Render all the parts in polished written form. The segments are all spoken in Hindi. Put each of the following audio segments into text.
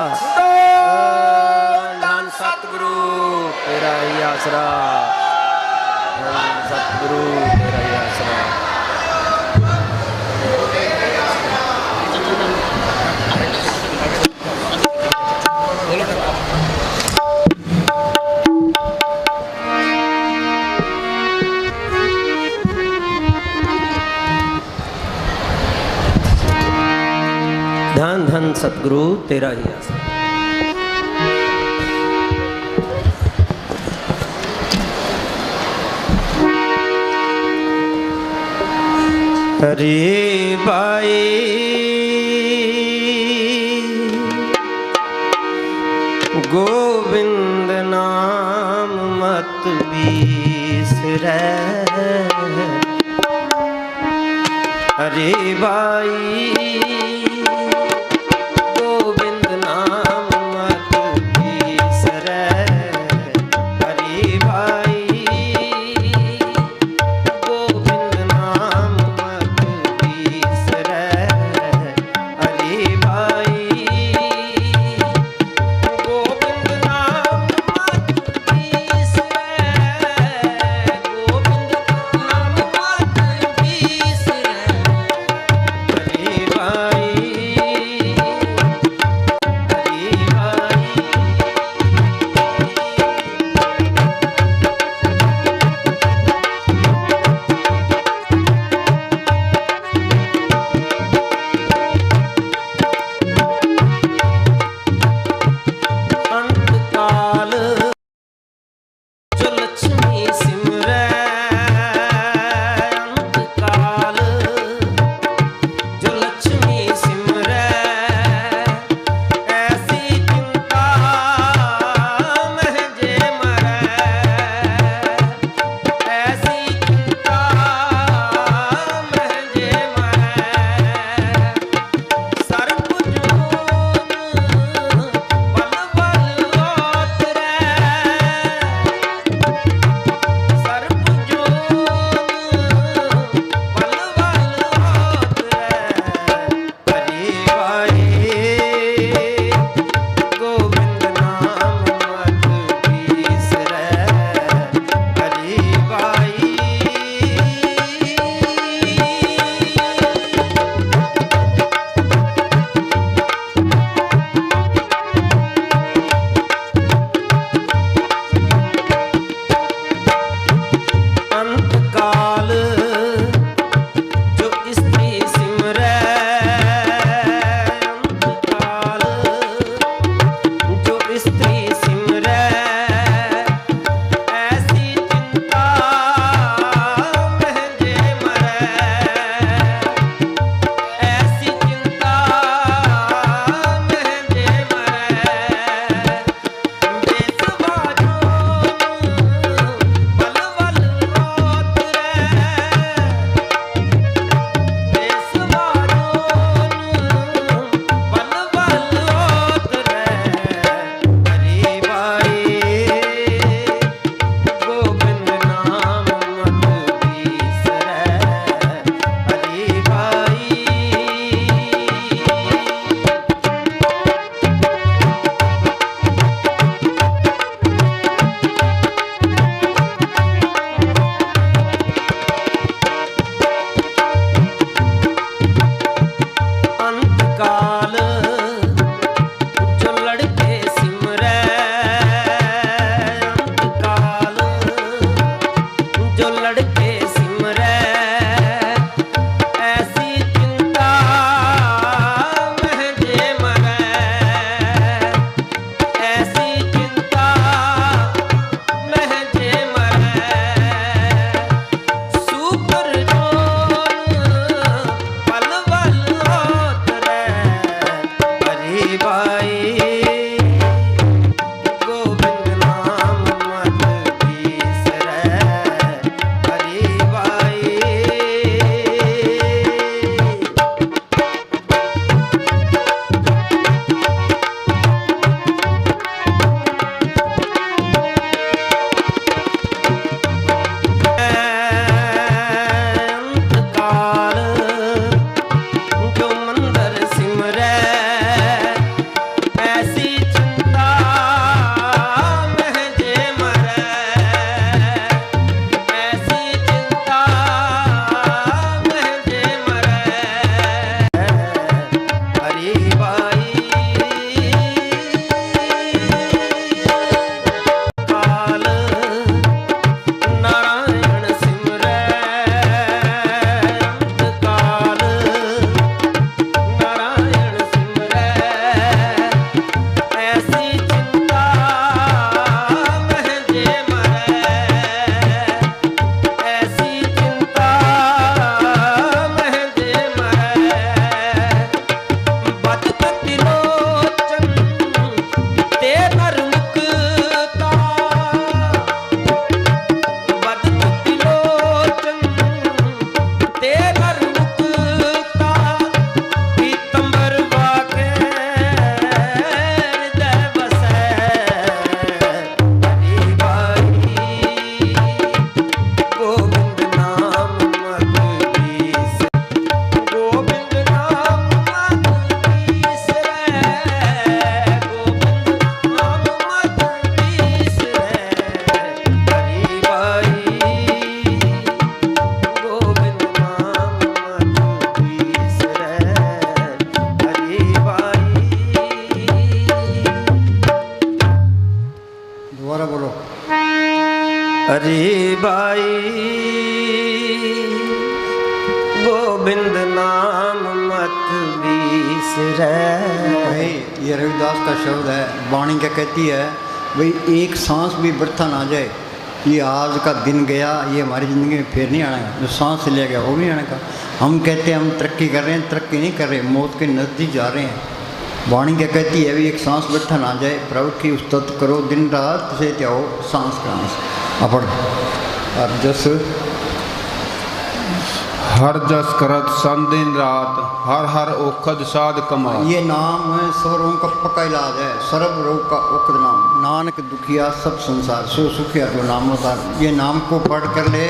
धन सतगुरु तेरा ही आसरा, धन सतगुरु तेरा ही आसरा। धन धन सतगुरु तेरा ही आसरा। हरे भाई गोविंद नाम मत बिसरै, हरे भाई हरि भाई गोविंद नाम मत बिसरै। भाई ये रविदास का शब्द है, वाणी क्या कहती है भाई, एक सांस भी व्यर्थ ना जाए। ये आज का दिन गया, ये हमारी ज़िंदगी में फिर नहीं आने का। जो सांस से ले गया वो भी आने का। हम कहते हैं हम तरक्की कर रहे हैं, तरक्की नहीं कर रहे, मौत के नज़दीक जा रहे हैं। वाणी क्या कहती है भी, एक सांस बैठा ना जाए, प्रभु की उस्तत करो दिन रात से त्याओ सांस का अंश। अपड़ अब जस हर जस करत सन दिन रात, हर हर ओखद साध कमा। ये नाम सब रोगों का पक्का इलाज है, सर्व रोग का ओखद नाम। नानक दुखिया सब संसार सो सुखिया जो नाम होता। ये नाम को पढ़ कर ले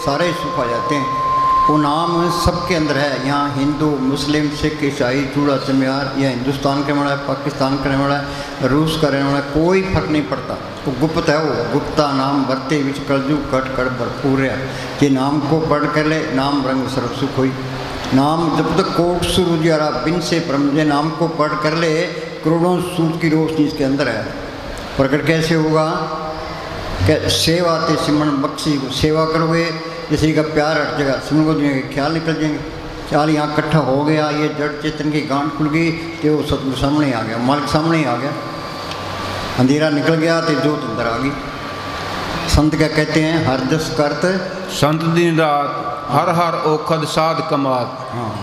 सारे सुख आ जाते हैं। वो नाम सबके अंदर है। यहाँ हिंदू मुस्लिम सिख ईसाई चूड़ा चमियार, या हिंदुस्तान का रहने वाला है, पाकिस्तान का रहने वाला है, रूस का रहने वाला है, कोई फर्क नहीं पड़ता। वो गुप्त है, वो गुप्ता नाम भरते विच कलजू कट कर भरपूर है। ये नाम को पढ़ कर ले नाम रंग सर्व सुख हुई। नाम जब तक कोट सूरज यारा बिन से ब्रह्म, नाम को पढ़ कर ले करोड़ों सूरज की रोशनी इसके अंदर है। प्रकट कैसे होगा? सेवा ते सिमरन बख्शी को सेवा करोगे, किसी का प्यार हट जाएगा, सिमरन को दुनिया के ख्याल निकल जाएंगे। चाल यहाँ इकट्ठा हो गया, ये जड़ चेतन की गांठ खुल गई, तो वो सतगुरु सामने आ गया, मालिक सामने आ गया। अंधेरा निकल गया तो जोत अंदर आ गई। संत क्या कहते हैं? हर जस करत संत दिन रात, हर हर ओखद साध कमात। हाँ,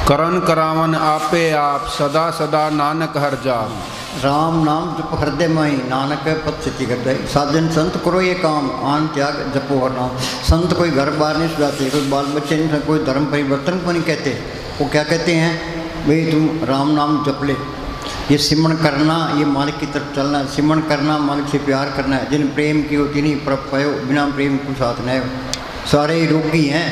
करन करावन आपे आप, सदा सदा नानक हर जाप। राम नाम जप हृदय माही, नानक पद सिद्धि कर जाए। साधन संत करो ये काम, आन त्याग जपो हर नाम। संत कोई घर बार नहीं सुझाते, कोई बाल बच्चे नहीं, कोई धर्म परिवर्तन को नहीं कहते। वो क्या कहते हैं भाई, तुम राम नाम जप ले। ये सिमरन करना, ये मालिक की तरफ चलना है। सिमरन करना मालिक से प्यार करना है। जिन प्रेम की होती नहीं प्रभ पायो, बिना प्रेम को साथ न हो। सारे रोगी हैं,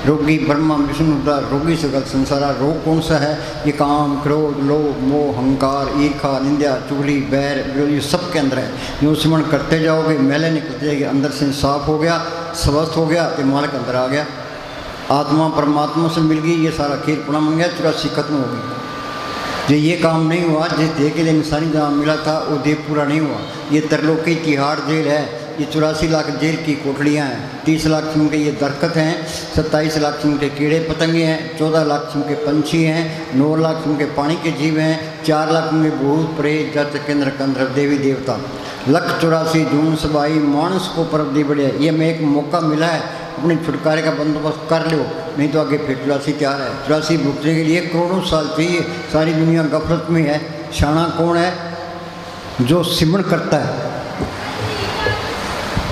रोगी ब्रह्मा विष्णु रुद्र, रोगी सकल संसारा। रोग कौन सा है? ये काम क्रोध लोभ मोह अहंकार ईर्खा निंदा चुगली बैर विरोध, ये सब के अंदर है। जो सिमरन करते जाओगे मैले निकलते जाएगी, अंदर से साफ हो गया, स्वस्थ हो गया, तो मालिक अंदर आ गया। आत्मा परमात्मा से मिल गई, ये सारा खेल पुनः बन गया, 84 खत्म हो गई। जो ये काम नहीं हुआ, जिस देह के लिए इंसानी जहाँ मिला था वो देह पूरा नहीं हुआ। ये तरलोकी तिहाड़ जेल है, ये 84 लाख जेल की कोठड़ियाँ हैं। 30 लाख किस्म के ये दरख्त हैं, 27 लाख किस्म के कीड़े पतंगे हैं, 14 लाख किस्म के पंछी हैं, 9 लाख किस्म के पानी के जीव हैं, 4 लाख किस्म के भूत प्रेत जत केंद्र कंद्र देवी देवता, 184 जून सबाई मानस को परब दी बढ़िया। ये हमें एक मौका मिला है, अपने छुटकारे का बंदोबस्त कर लो, नहीं तो आगे फिर 84 तैयार है। 84 भुगतने के लिए करोड़ों साल चाहिए। सारी दुनिया गफलत में है। शाना कौन है? जो सिमरन करता है।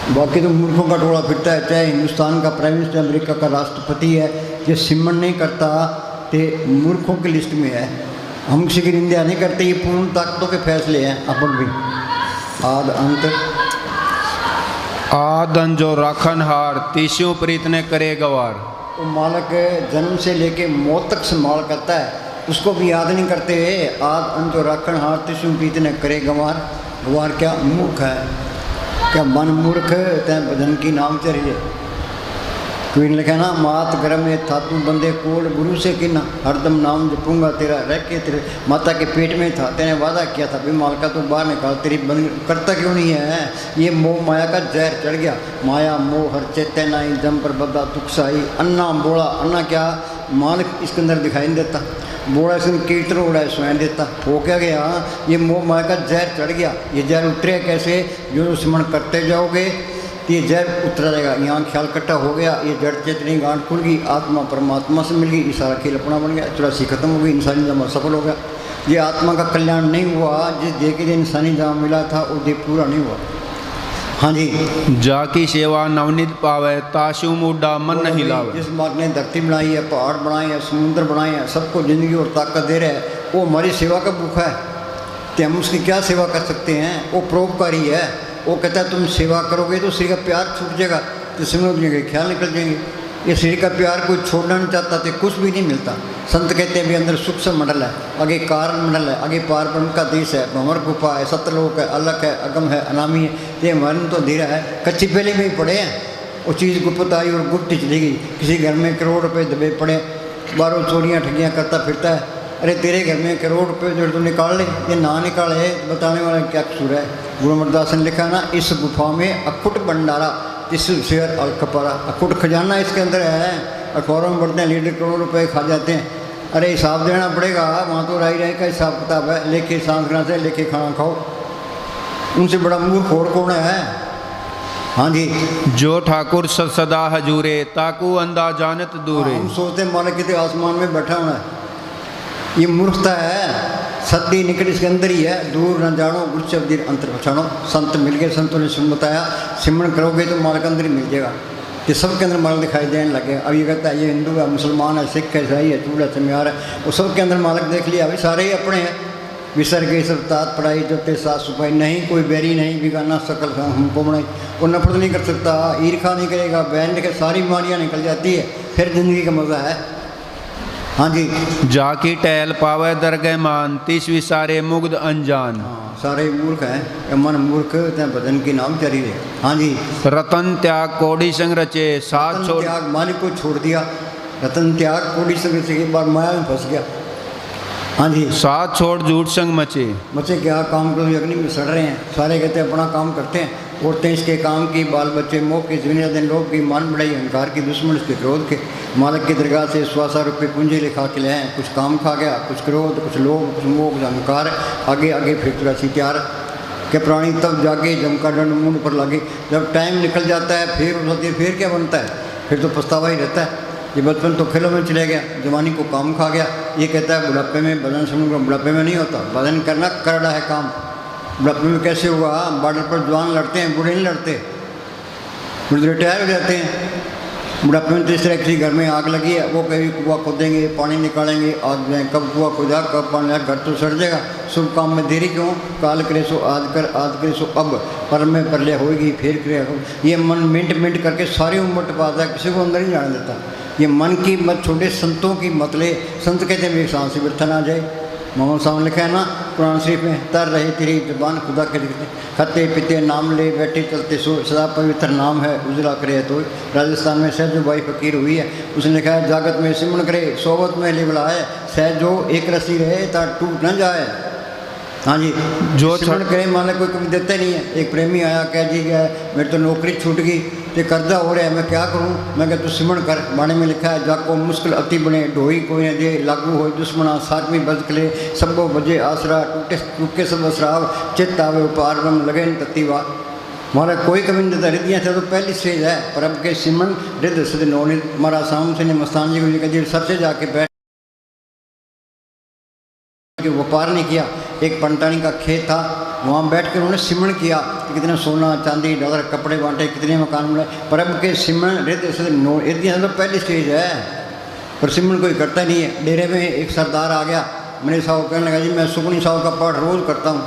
बाकी तो मूर्खों का टोला फिरता है, चाहे हिंदुस्तान का प्राइम मिनिस्टर, अमेरिका का राष्ट्रपति है, ये सिमरन नहीं करता तो मूर्खों की लिस्ट में है। हम किसी की निंदा नहीं करते, ये पूर्ण ताकतों के फैसले हैं। अपन भी आद अंत आदन जो राखन हार, तीसों प्रीत ने करे गवार। वो मालिक जन्म से लेके मौत तक संभाल करता है, उसको भी याद नहीं करते। आद अंत जो राखन हार, तीसों प्रीत ने करे गवार। गवार क्या? मूर्ख है। क्या मन मूर्ख तै भजन की नाम चरिए। कोई लिखा ना, मात गर्म में था तू बंदे कोल, गुरु से किना हरदम नाम जपूंगा तेरा। रह के तेरे माता के पेट में था, तेने वादा किया था भी मालका तू बाहर निकाल, तेरी बंद करता क्यों नहीं है? ये मोह माया का जहर चढ़ गया। माया मोह हर चेतन आई, जम पर बदा तुकसाई। अन्ना बोला, अन्ना क्या? मालिक इसके अंदर दिखाई नहीं देता। बोला इसमें कीर्तन उड़ा है, स्वयं देता। हो क्या गया? ये मोह माया का जहर चढ़ गया। ये जहर उतरे कैसे? जो स्मरण करते जाओगे ये जहर उतरा रहेगा। यहाँ ख्याल इकट्ठा हो गया, ये जड़ चेतनी गांठ खुल गई, आत्मा परमात्मा से मिल गई, ये सारा खेल अपना बन गया। 84 खत्म हो गई, इंसानी जमा सफल हो गया। ये आत्मा का कल्याण नहीं हुआ, जिस देह के लिए इंसानी जमा मिला था वो देह पूरा नहीं हुआ। हाँ जी, जाकी सेवा नवनीत पावे, ताशु मुड्डा मन नहीं लावे। जिस मार्ग ने धरती बनाई है, पहाड़ बनाए हैं, समुद्र बनाए हैं, सबको जिंदगी और ताकत दे रहे हैं, वो हमारी सेवा का भूखा है। तो हम उसकी क्या सेवा कर सकते हैं? वो परोपकारी है। वो कहता है तुम सेवा करोगे तो शरीर का प्यार छूट जाएगा, तो समझ जाएंगे, ख्याल निकल जाएंगे। ये शरीर का प्यार कोई छोड़ना नहीं चाहता तो कुछ भी नहीं मिलता। संत कहते हैं भी अंदर सूक्ष्म मंडल है, आगे कारण मंडल है, आगे पार ब्रह्म का देश है, भंवर गुफा है, सतलोक है, अलग है, अगम है, अनामी है। ये हमारे तो धीरा है, कच्ची पहले में ही पड़े हैं। वो चीज़ गुप्त आई और गुप्त चली गई। किसी घर में करोड़ रुपये दबे पड़े, बारों चोरियाँ ठगियाँ करता फिरता है, अरे तेरे घर में करोड़ रुपये जो तू निकाल ले, ये ना निकाले तो बताने वाला क्या कसूर है। गुरु अमरदास ने लिखा ना, इस गुफा में अखुट भंडारा इस शेर अलकपारा, अखुट खजाना इसके अंदर है। अखबारों में बढ़ते हैं लीडर करोड़ रुपए खा जाते हैं, अरे हिसाब देना पड़ेगा, वहाँ तो राई राई का हिसाब किताब है, लेके सांस खाना से लेके खाना खाओ। उनसे बड़ा मूर्ख और कौन है। हाँ जी, जो ठाकुर सदा हजूरे ताकू अंधा जानत दूरे। हम सोचते हैं मालिक कितने आसमान में बैठा होना है, ये मूर्खता है। सत्य निकट इसके अंदर ही है, दूर न जानो गुरु शब्द अंतर पछानो। संत मिल गए, संतों ने सुन बताया, सिमरन करोगे तो मालिक अंदर ही मिल जाएगा। ये सबके अंदर मालिक दिखाई देने लगे। अब ये कहता है ये हिंदू है, मुसलमान है, सिख है, ईसाई है, चूड़ा चमियार है, वो सबके अंदर मालिक देख लिया, अभी सारे ही अपने हैं। विसर के सब तात पढ़ाई जोते साफ सफाई, नहीं कोई बैरी नहीं बिगाना सकल हमको बनाई। वो नफरत नहीं कर सकता, ईर्खा नहीं करेगा, बैन के सारी बीमारियाँ निकल जाती है, फिर जिंदगी का मज़ा है। हाँ जी, जाकी टहल पावे दरगह मान तीसवी सारे मुग्ध अनजान। हाँ, सारे मूर्ख हैं, मन मूर्ख ते भजन की नाम चरी है। हाँ जी, रतन त्याग कोड़ी संग रचे साथ छोड़। त्याग मालिक को छोड़ दिया, रतन त्याग कोड़ी संग रचे के बाद माया में फंस गया। हाँ जी, साथ छोड़ झूठ संग मचे। बच्चे क्या काम करो, अग्नि में सड़ रहे हैं, सारे कहते हैं अपना काम करते हैं, औरतें इसके काम की, बाल बच्चे मोह की, दुनिया दिन लोग की, मान बढ़ाई अहंकार की, दुश्मन इसके क्रोध के। मालिक की दरगाह से 100 रुपये पूंजी लिखा के ले आए, कुछ काम खा गया, कुछ क्रोध, कुछ लोभ, कुछ मोह, कुछ अहंकार, आगे आगे फिर तुरा सी तैयार के प्राणी तब जागे जमका दंड मुंड पर लगे। जब टाइम निकल जाता है फिर क्या बनता है, फिर तो पछतावा ही रहता है। ये बचपन तो खेलों में चले गया, जवानी को काम खा गया। ये कहता है बुढ़ापे में भजन सुनूंगा, बुढ़ापे में नहीं होता, भजन करना करना है काम। बुढ़ापे में कैसे होगा, बॉर्डर पर जवान लड़ते हैं, बूढ़े नहीं लड़ते, बूढ़े रिटायर हो जाते हैं। बुढ़ापे में तो इस तरह किसी घर में आग लगी है, वो कभी कुआं खोदेंगे, पानी निकालेंगे, आग जाए, कब कुआं खोदा कब पानी आया, घर तो सड़ जाएगा। शुभ काम में देरी क्यों, काल करे सो आज कर, आज करे सो अब, पर में परले होगी फिर क्रिया हो। ये मन मिनट मिनट करके सारी उम्र टपाता है, किसी को अंदर नहीं जाने देता। ये मन की मत छोटे, संतों की मत ले। संत कहते हैं एक सांस से व्यर्थ ना जाए। मोहम्मद साहब ने लिखा है ना कुरान शरीफ में, तर रहे तेरी जबान खुदा के दिखते, खाते पीते नाम ले बैठे चलते सो, सदा पवित्र नाम है उजला करे तो। राजस्थान में सहजो बाई फकीर हुई है, उसने लिखा है जागत में सिमरन करे सोबत में लिबला है, सहजो एक रसी रहे ता टूट न जाए। हाँ जी, जो सिमरन करे मान कोई कभी देते नहीं है। एक प्रेमी आया कह जी गया मेरी तो नौकरी छूट गई, तो कर्जा हो रहा है, मैं क्या करूं। मैं क्या तू सिमरन कर, बाणे में लिखा है जाको मुश्किल अति बने ढोई कोई न दे, लागू हो दुश्मना सातवीं बजकले सबो बजे आसरा, टूटे टूके सब असराव चित्त आवे उपार बम लगे न तत्तीवा। हमारा कोई कभी नहीं देता, हृदय से तो पहली स्टेज है, पर अब के सिमरन हृदय से नौनित। हमारा साम से ने मस्तान जी को जी सबसे जाके बैठ के व्यापार नहीं किया। एक पंटानी का खेत था, वहाँ बैठ कर उन्होंने सिमरन किया कि कितना सोना चांदी डॉलर कपड़े बांटे, कितने मकान बनाए। पर अब के सिमरन हृदय से तो पहली स्टेज है, पर सिमरन कोई करता नहीं है। डेरे में एक सरदार आ गया, मेरे साहब कहने लगा जी मैं सुखनी साहब का पाठ रोज़ करता हूँ।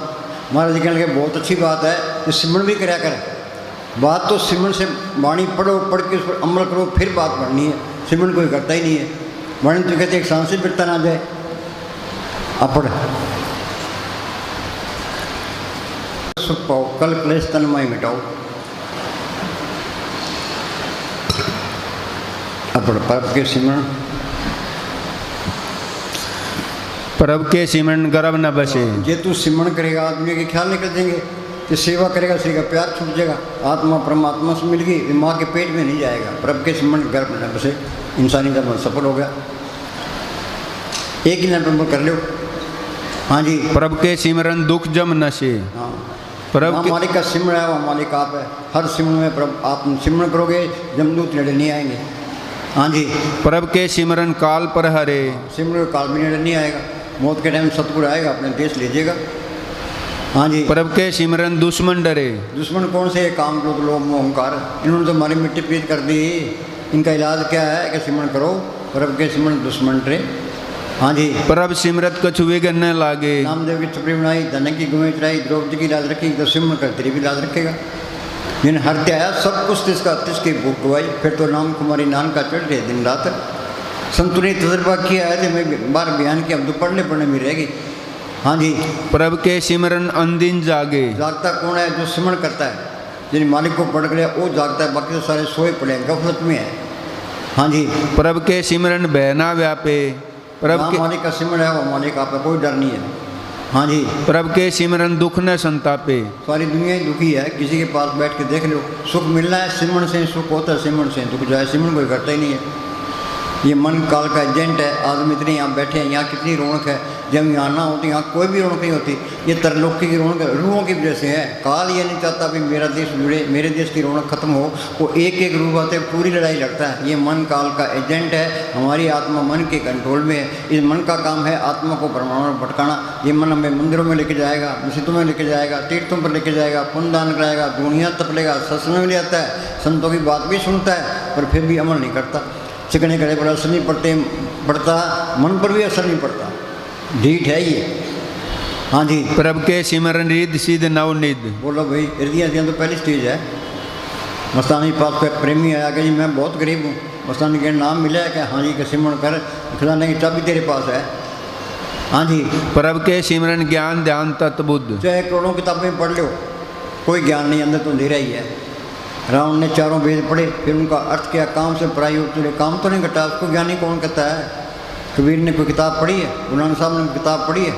महाराज जी कहने लगे बहुत अच्छी बात है, तो सिमरन भी कराया कर। बात तो सिमरन से वाणी पढ़ो, पढ़ के उस पर अमल करो, फिर बात पढ़नी है। सिमरन कोई करता ही नहीं है। वाणी तो कहते एक सांस से बिरता ना जाए, अपड़ सुख पाओ, कल क्लेश तन्मय मिटाओ। अपड़ परब के सिमरन, परब के सिमरन गर्भ न बसे। जे तू सिमरन करेगा दुनिया के ख्याल निकल जाएंगे, ये सेवा करेगा श्री का प्यार छूट जाएगा, आत्मा परमात्मा से मिल गई, माँ के पेट में नहीं जाएगा। परब के सिमरन गर्भ न बसे, इंसानी का सफल हो गया। एक ही नंबर कर लो। हाँ जी, प्रभु के सिमरन दुख जम नशे। हाँ, प्रभु के मालिक का सिमरन है, वहाँ मालिक आप है। हर सिमरन में प्रभु आप सिमरन करोगे, जमदूत नेड़े नहीं आएंगे। हाँ जी, प्रभु के सिमरन काल पर हरे। सिमरन काल भी नेड़े नहीं आएगा, मौत के टाइम सतगुरु आएगा, अपने देश लीजिएगा। हाँ जी, प्रभु के सिमरन दुश्मन डरे। दुश्मन कौन से, काम लोग लोग मोह अहंकार, इन्होंने तो हमारी मिट्टी पीट कर दी। इनका इलाज क्या है कि सिमरन करो, प्रभु के सिमरन दुश्मन डरे। हाँ जी, प्रभु सिमरत कछु विघ्न न लागे। नामदेव की छपड़ी बनाई, धन की गुमें चढ़ाई, द्रौपदी की लाज रखी, तो सिमरन कर तेरी भी लाज रखेगा। जिन्हें हत्या आया सब कुछ तिसकी भूख गवाई, फिर तो नाम कुमारी नान का चढ़ रहे दिन रात। संतु ने तजर्बा किया है, तो मैं बार बयान किया, अब तो पढ़ने में रहेगी। हाँ जी, प्रभु के सिमरन अनदिन जागे। जागता कौन है, जो सिमरन करता है, जिन मालिक को पढ़ गया वो जागता है, बाकी तो सारे सोए पड़े हैं, गफलत में है। हाँ जी, प्रभु के सिमरन भय ना व्यापे। प्रभु जहाँ के मालिक का सिमरण है वो मालिक आपका, कोई डर नहीं है। हाँ जी, प्रभु के सिमरन दुख न संतापे। सारी दुनिया ही दुखी है, किसी के पास बैठ के देख लो, सुख मिलना है सिमरण से सुख होता है, सिमरण से दुख जाए सिमरण कोई करता ही नहीं है। ये मन काल का एजेंट है। आदमी इतने यहाँ बैठे हैं, यहाँ कितनी रौनक है, जब यहाँ ना होती यहाँ कोई भी रौनक नहीं होती। ये तरलोकी की रौनक रूहों की वजह से है। काल ये नहीं चाहता भी मेरा देश जुड़े, मेरे देश की रौनक खत्म हो, वो एक एक रूह आते पूरी लड़ाई लड़ता है। ये मन काल का एजेंट है, हमारी आत्मा मन के कंट्रोल में है। इस मन का काम है आत्मा को ब्रह्मांड में भटकाना। ये मन हमें मंदिरों में लेके जाएगा, मस्जिदों में लेके जाएगा, तीर्थों पर लेके जाएगा, पुण्य दान कराएगा, दुनिया तपलेगा, सत्संग में ले आता है, संतों की बात भी सुनता है, पर फिर भी अमल नहीं करता। चिकने गले पर असर नहीं पड़ता, मन पर भी असर नहीं पड़ता, ढीठ है ये। हाँ जी, प्रभु के सिमरन रिद्ध सिद्ध नवनिध। बोलो भाई, हृदय तो पहली स्टेज है। मस्तानी पास का प्रेमी आया कि जी मैं बहुत गरीब हूँ, मस्तानी के नाम मिला है कि हाँ जी, के सिमरण कर, खिलाने की चाबी तेरे पास है। हाँ जी, प्रभु के सिमरन ज्ञान ध्यान तत्बुद्ध। चाहे करोड़ों किताबें पढ़ लो, कोई ज्ञान नहीं, अंदर तो अंधेरा ही है। रावण ने चारों वेद पढ़े, फिर उनका अर्थ क्या, काम से पराई होते काम तो नहीं घटा, उसको ज्ञानी कौन कहता है? कबीर ने कोई किताब पढ़ी है, गुरु नानक साहब ने किताब पढ़ी है,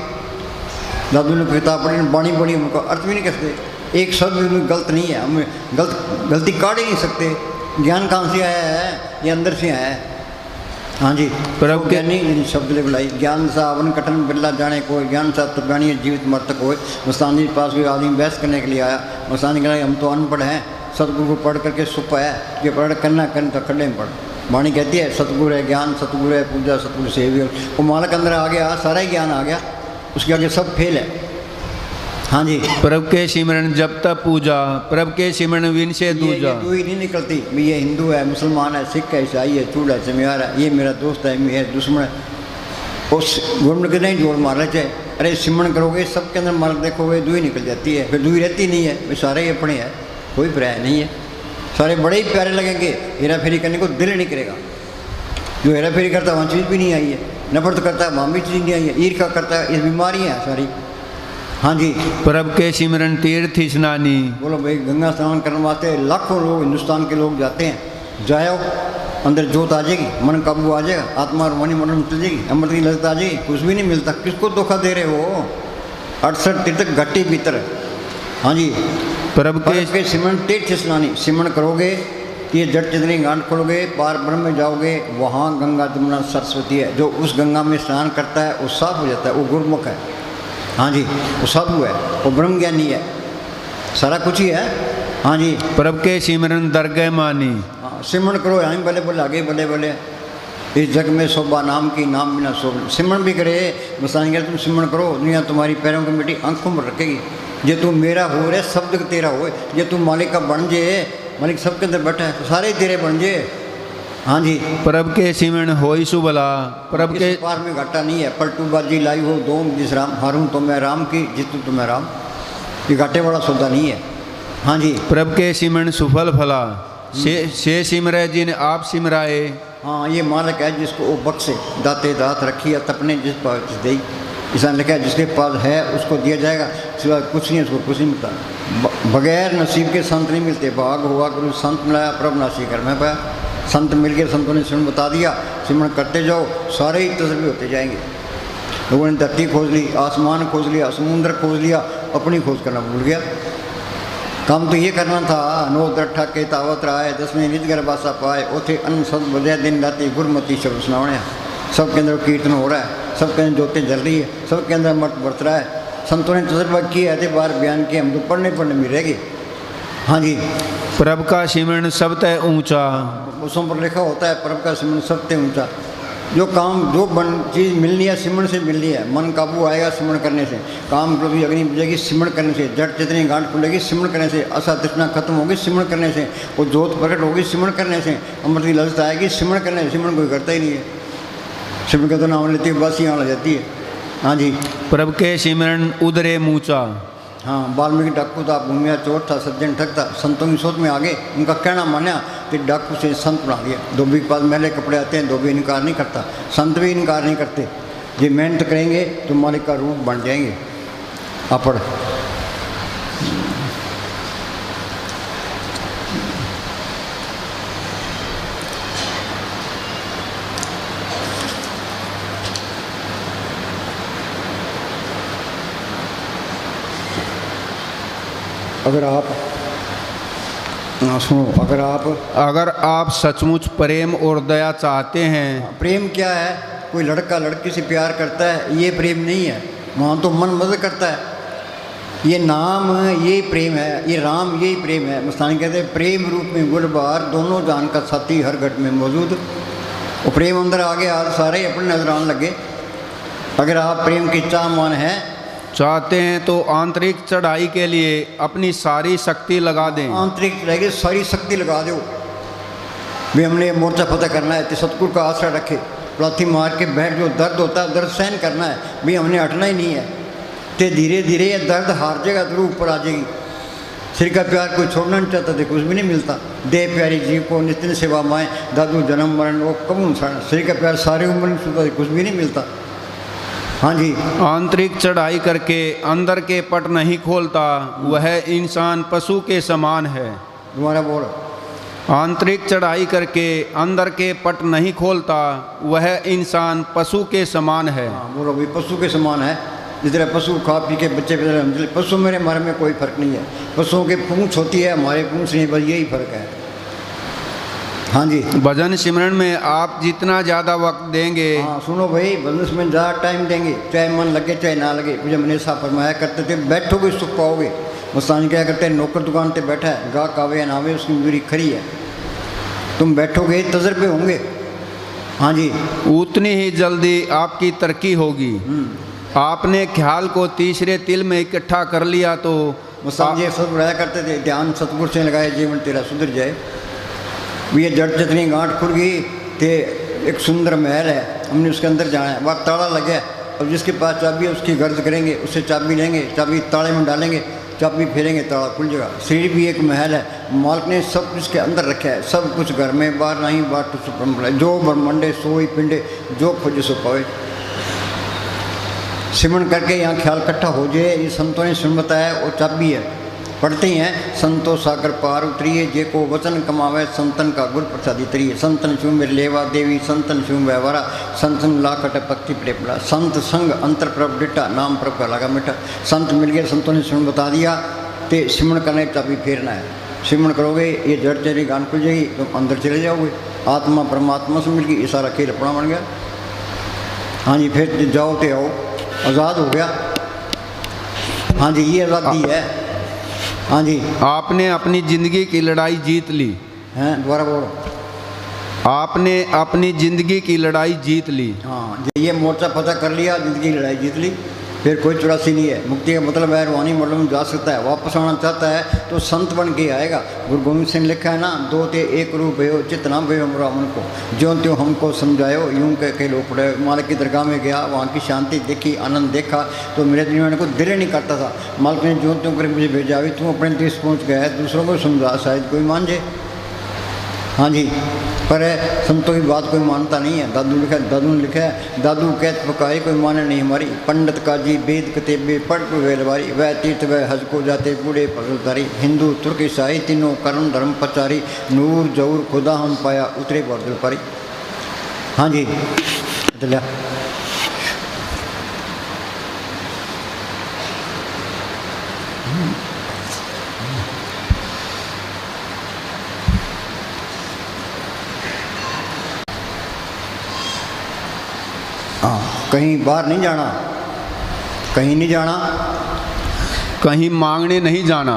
दादू ने कोई किताब पढ़ी, बाणी पढ़ी, उनका अर्थ भी नहीं कहते। एक शब्द भी गलत नहीं है, हम गलती काट ही नहीं सकते। ज्ञान कहाँ से आया है? ये अंदर से आया है। हाँ जी, प्रभु के ज्ञानी शब्द ले बुलाई, ज्ञान सा अवन कटन बिल्ला जाने को, ज्ञान सा तब जानिए जीवित मरतक होए। मस्तानी के पास कोई आदमी बहस करने के लिए आया, मस्तानी कहा हम तो अनपढ़ हैं, सतगुरु को पढ़ करके सुप है, ये पढ़ करना तो खड्डे में पढ़। वाणी कहती है सतगुरु है ज्ञान, सतगुरु है पूजा, सतगुरु सेवी। वो मालक अंदर आ गया, सारा ही ज्ञान आ गया, उसके आगे सब फेल है। हाँ जी, प्रभु के सिमरन जब तक पूजा, प्रभु के सिमरन विन से दूजा। तू ही नहीं निकलती भी ये हिंदू है, मुसलमान है, सिख है, ईसाई है, चूड़ा है, चमियार है, ये मेरा दोस्त है, मेरा दुश्मन है। उस गुरु के नहीं जोड़ मार रहे थे। अरे सिमरण करोगे सबके अंदर मार्ग देखोगे, दुई निकल जाती है, फिर दुई रहती नहीं है, वे सारे ही अपने हैं, कोई पर्याय नहीं है। सारे बड़े ही प्यारे लगेंगे, हेरा फेरी करने को दिल नहीं करेगा। जो हेरा फेरी करता है वहाँ चीज़ भी नहीं आई है, नफरत करता है वहाँ भी चीज़ नहीं आई है, ईर्ष्या करता है, ये बीमारियाँ हैं सारी। हाँ जी, प्रभु के सिमरन तीर्थ स्नानी। बोलो भाई, गंगा स्नान करने वास्ते लाखों लोग हिंदुस्तान के लोग जाते हैं। जाओ, अंदर जोत आ जाएगी, मन काबू आ जाएगा, आत्मा और मणि मंडल चल जाएगी, अमृत की लज्जत आ जाएगी, कुछ भी नहीं मिलता। किसको धोखा दे रहे हो? 68 तीर्थ घट्टी भीतर। हाँ जी, प्रभु के सिमरण तीर्थ स्नानी। सिमरण करोगे, ये जट जितनी गांठ खोलोगे, पार ब्रह्म में जाओगे, वहाँ गंगा जमुना सरस्वती है। जो उस गंगा में स्नान करता है वो साफ हो जाता है, वो गुरमुख है। हाँ जी, वो साधु है, वो ब्रह्म ज्ञानी है, सारा कुछ ही है। हाँ जी, प्रभु के सिमरन दरगह मानी। हाँ, सिमरण करो, यहाँ बल्ले बल्ले आगे बल्ले बल्ले। इस जग में शोभा नाम की, नाम बिना शोभ। सिमरण भी करे, बताएंगे तुम सिमरण करो, दुनिया तुम्हारी पैरों की मिट्टी आंखों में रखेगी। जे तू मेरा हो रे, शब्द तेरा हो। जे तू मालिक का बन जे, मालिक सबके अंदर बैठा है, तो सारे तेरे बन जे। हाँ जी, प्रभु के सिमरन होई सुबला। प्रभु के पार में घाटा नहीं है। पलटू बाजी लाई हो दोम जिस राम, हारूं तो मैं राम की, जीतू तो मैं राम। ये घाटे वाला सौदा नहीं है। हाँ जी, प्रभु के सिमरन सुफल फला। से सिमरे जिन आप सिमराए। हाँ, ये मालिक है जिसको वो बख्शे, दाते दात रखी है तपने, जिस पास दे। ऐसा लिखा है जिसके पास है उसको दिया जाएगा, सिवा कुछ नहीं, उसको कुछ नहीं मिलता। बगैर नसीब के संत नहीं मिलते। भाग हुआ गुरु संत मिलाया, प्रभु नासी कर मैं पाया। संत मिल गए, संतों ने सिमरण बता दिया, सिमरण करते जाओ, सारे ही तजर्बे होते जाएंगे। लोगों ने धरती खोज ली, आसमान खोज लिया, समुद्र खोज लिया, अपनी खोज करना भूल गया। काम तो ये करना था, नो दट्ठा के तावत राय, 10वें निज गर्भाषा पाए, ओथे अन्न सद बजय दिन राति गुरमती शब्द सुनावणे। सबके अंदर कीर्तन हो रहा है, सबके अंदर ज्योति जल रही है, सबके अंदर मत बरत रहा है। संतों ने तजर्बा किया है, बार बयान किए, हम तो पढ़ने में रहेगी। हाँ जी, प्रभु का सिमरन सबते ऊंचा। उसों पर लिखा होता है प्रभु का सिमरण सबसे ऊंचा। जो काम जो बन चीज़ मिलनी है सिमरण से मिलनी है। मन काबू आएगा सिमरण करने से, काम क्रोध अग्नि बुझेगी सिमरण करने से, जड़ जितनी गांठ खुलेगी सिमरण करने से, आशा तृष्णा खत्म होगी सिमरण करने से, वो जोत प्रकट होगी सिमरण करने से, अमृत की लज्जत आएगी सिमरण करने से। सिमरण कोई करता ही नहीं है। सिमरण का तो नाम लेती है, बस यहाँ लग जाती है। हाँ जी, प्रभु के सिमरन उदरे मूचा। हाँ, वाल्मीकि डाकू था, भूमिया चोर था, सज्जन ठग था, संतों की सोच में आगे उनका कहना माना, तो डाकू से संत बना दिया। धोबी के पास मैले कपड़े आते हैं, धोबी इनकार नहीं करता, संत भी इनकार नहीं करते। ये मेहनत करेंगे तो मालिक का रूप बन जाएंगे। अपड़ अगर आप सुनो, अगर आप सचमुच प्रेम और दया चाहते हैं। प्रेम क्या है? कोई लड़का लड़की से प्यार करता है, ये प्रेम नहीं है। वहाँ तो मन मदद करता है। ये नाम यही प्रेम है, ये राम यही प्रेम है। मस्तानी कहते हैं प्रेम रूप में गुलबार, दोनों जान का साथी हर घट में मौजूद। वो प्रेम अंदर आगे आज सारे अपने नजर आने लगे। अगर आप प्रेम की चाहमान है चाहते हैं तो आंतरिक चढ़ाई के लिए अपनी सारी शक्ति लगा दें। आंतरिक चढ़ाई की सारी शक्ति लगा दो। भी हमने मोर्चा फतेह करना है तो सतगुरु का आसरा रखे, लाठी मार के बैठ, जो दर्द होता है दर्द सहन करना है, भी हमने हटना ही नहीं है। तो धीरे धीरे ये दर्द हार जाएगा, जरूर ऊपर आ जाएगी। श्री का प्यार कोई छोड़ना नहीं चाहता तो कुछ भी नहीं मिलता। दे प्यारी जीव को नित्य सेवा माए, दादू जन्म मरण वो कबून साड़ा। श्री का प्यार सारी उम्र नहीं सुनता, कुछ भी नहीं मिलता। हाँ जी। आंतरिक चढ़ाई करके अंदर के पट नहीं खोलता, वह इंसान पशु के समान है। दोबारा बोल। आंतरिक चढ़ाई करके अंदर के पट नहीं खोलता, वह इंसान पशु के समान है। हाँ बोलो भाई, पशु के समान है। जिस तरह पशु खा पी के बच्चे पे, पशु मेरे हमारे में कोई फर्क नहीं है। पशुओं की पूंछ होती है, हमारे पूंछ नहीं, बस यही फर्क है। हाँ जी। भजन सिमरन में आप जितना ज़्यादा वक्त देंगे। हाँ सुनो भाई, भजन में ज़्यादा टाइम देंगे, चाहे मन लगे चाहे ना लगे। मुझे मैंने ऐसा फरमाया करते थे, बैठोगे सुख पाओगे। मस्तानी क्या करते हैं, नौकर दुकान पे बैठा है, गाहक आवे या ना आवे उसकी मजदूरी खरी है। तुम बैठोगे तजर्बे होंगे। हाँ जी। उतनी ही जल्दी आपकी तरक्की होगी। आपने ख्याल को तीसरे तिल में इकट्ठा कर लिया तो मस्तानी सब बुलाया करते थे, ध्यान सतगुरु से लगाए, जीवन तेरा सुधर जाए। ये जड़ चतनी गांठ खुल गई तो एक सुंदर महल है, हमने उसके अंदर जाना है। वह ताला लगे, और जिसके पास चाबी है उसकी गर्ज करेंगे, उससे चाबी लेंगे, चाबी ताले में डालेंगे, चाबी फेरेंगे, ताला खुल जाएगा। शरीर भी एक महल है, मालिक ने सब कुछ के अंदर रखा है। सब कुछ घर में, बाहर नहीं, बाहर तो सुपर। जो ब्रह्मंडे सोई पिंडे, जो खोजे सो पावे। सिमरन करके यहाँ ख्याल इकट्ठा हो जाए। ये संतों ने सिमरन बताया, वो चाबी है। पढ़ते ही हैं, संतो सागर पार उतरिए, जे को वचन कमावे, संतन का गुर प्रसादी तरिए। संतन छू मेरे लेवा देवी, संतन छू व्यवहारा, संतन लाखट पक्षी प्रेपड़ा। संत संग अंतर प्रभ डिटा, नाम प्रभ का लगा मिठा। संत मिल गए, संतों ने सिमरन बता दिया, तो सिमरन करने चाबी फेरना है। सिमरन करोगे, ये जड़ चली गान खुल जाएगी, तुम अंदर चले जाओगे। आत्मा परमात्मा से मिल गई, ये सारा खेल अपना बन गया। हाँ जी, फिर जाओ तो आओ, आज़ाद हो गया। हाँ जी, ये आज़ादी है। हाँ जी। आपने अपनी जिंदगी की लड़ाई जीत ली। हैं, दोबारा बोलो। आपने अपनी जिंदगी की लड़ाई जीत ली। हाँ, ये मोर्चा फतेह कर लिया, जिंदगी की लड़ाई जीत ली, फिर कोई चौरासी नहीं है। मुक्ति का मतलब है रूहानी मतलब में जा सकता है। वापस आना चाहता है तो संत बन के आएगा। गुरु गोविंद सिंह लिखा है ना, दो ते एक रूप भयो, चितना भयो हमरा मन को, ज्यों त्यों हमको समझायो, यूं कह के लो पड़े। मालिक की दरगाह में गया, वहाँ की शांति देखी, आनंद देखा, तो मेरे जीवन को दिल नहीं करता था। मालिक ने ज्यों त्यों कर मुझे भेजा, अभी तुम अपने देश पहुँच गया है, दूसरों को समझा, शायद कोई मान जाए। हाँ जी, पर संतों की बात कोई मानता नहीं है। दादू ने लिखा है, दादू कहत पकाई कोई माने नहीं हमारी, पंडित काजी वेद कतेबे पढ़ वेलवारी, वह तीर्थ वह हज को जाते बूढ़े पगलतारी, हिंदू तुर्क ईसाई तीनों कर्म धर्म पचारी, नूर जऊर खुदा हम पाया उतरे बर्दल पारी। हाँ जी, चलिए। हाँ, कहीं बाहर नहीं जाना, कहीं नहीं जाना, कहीं मांगने नहीं जाना।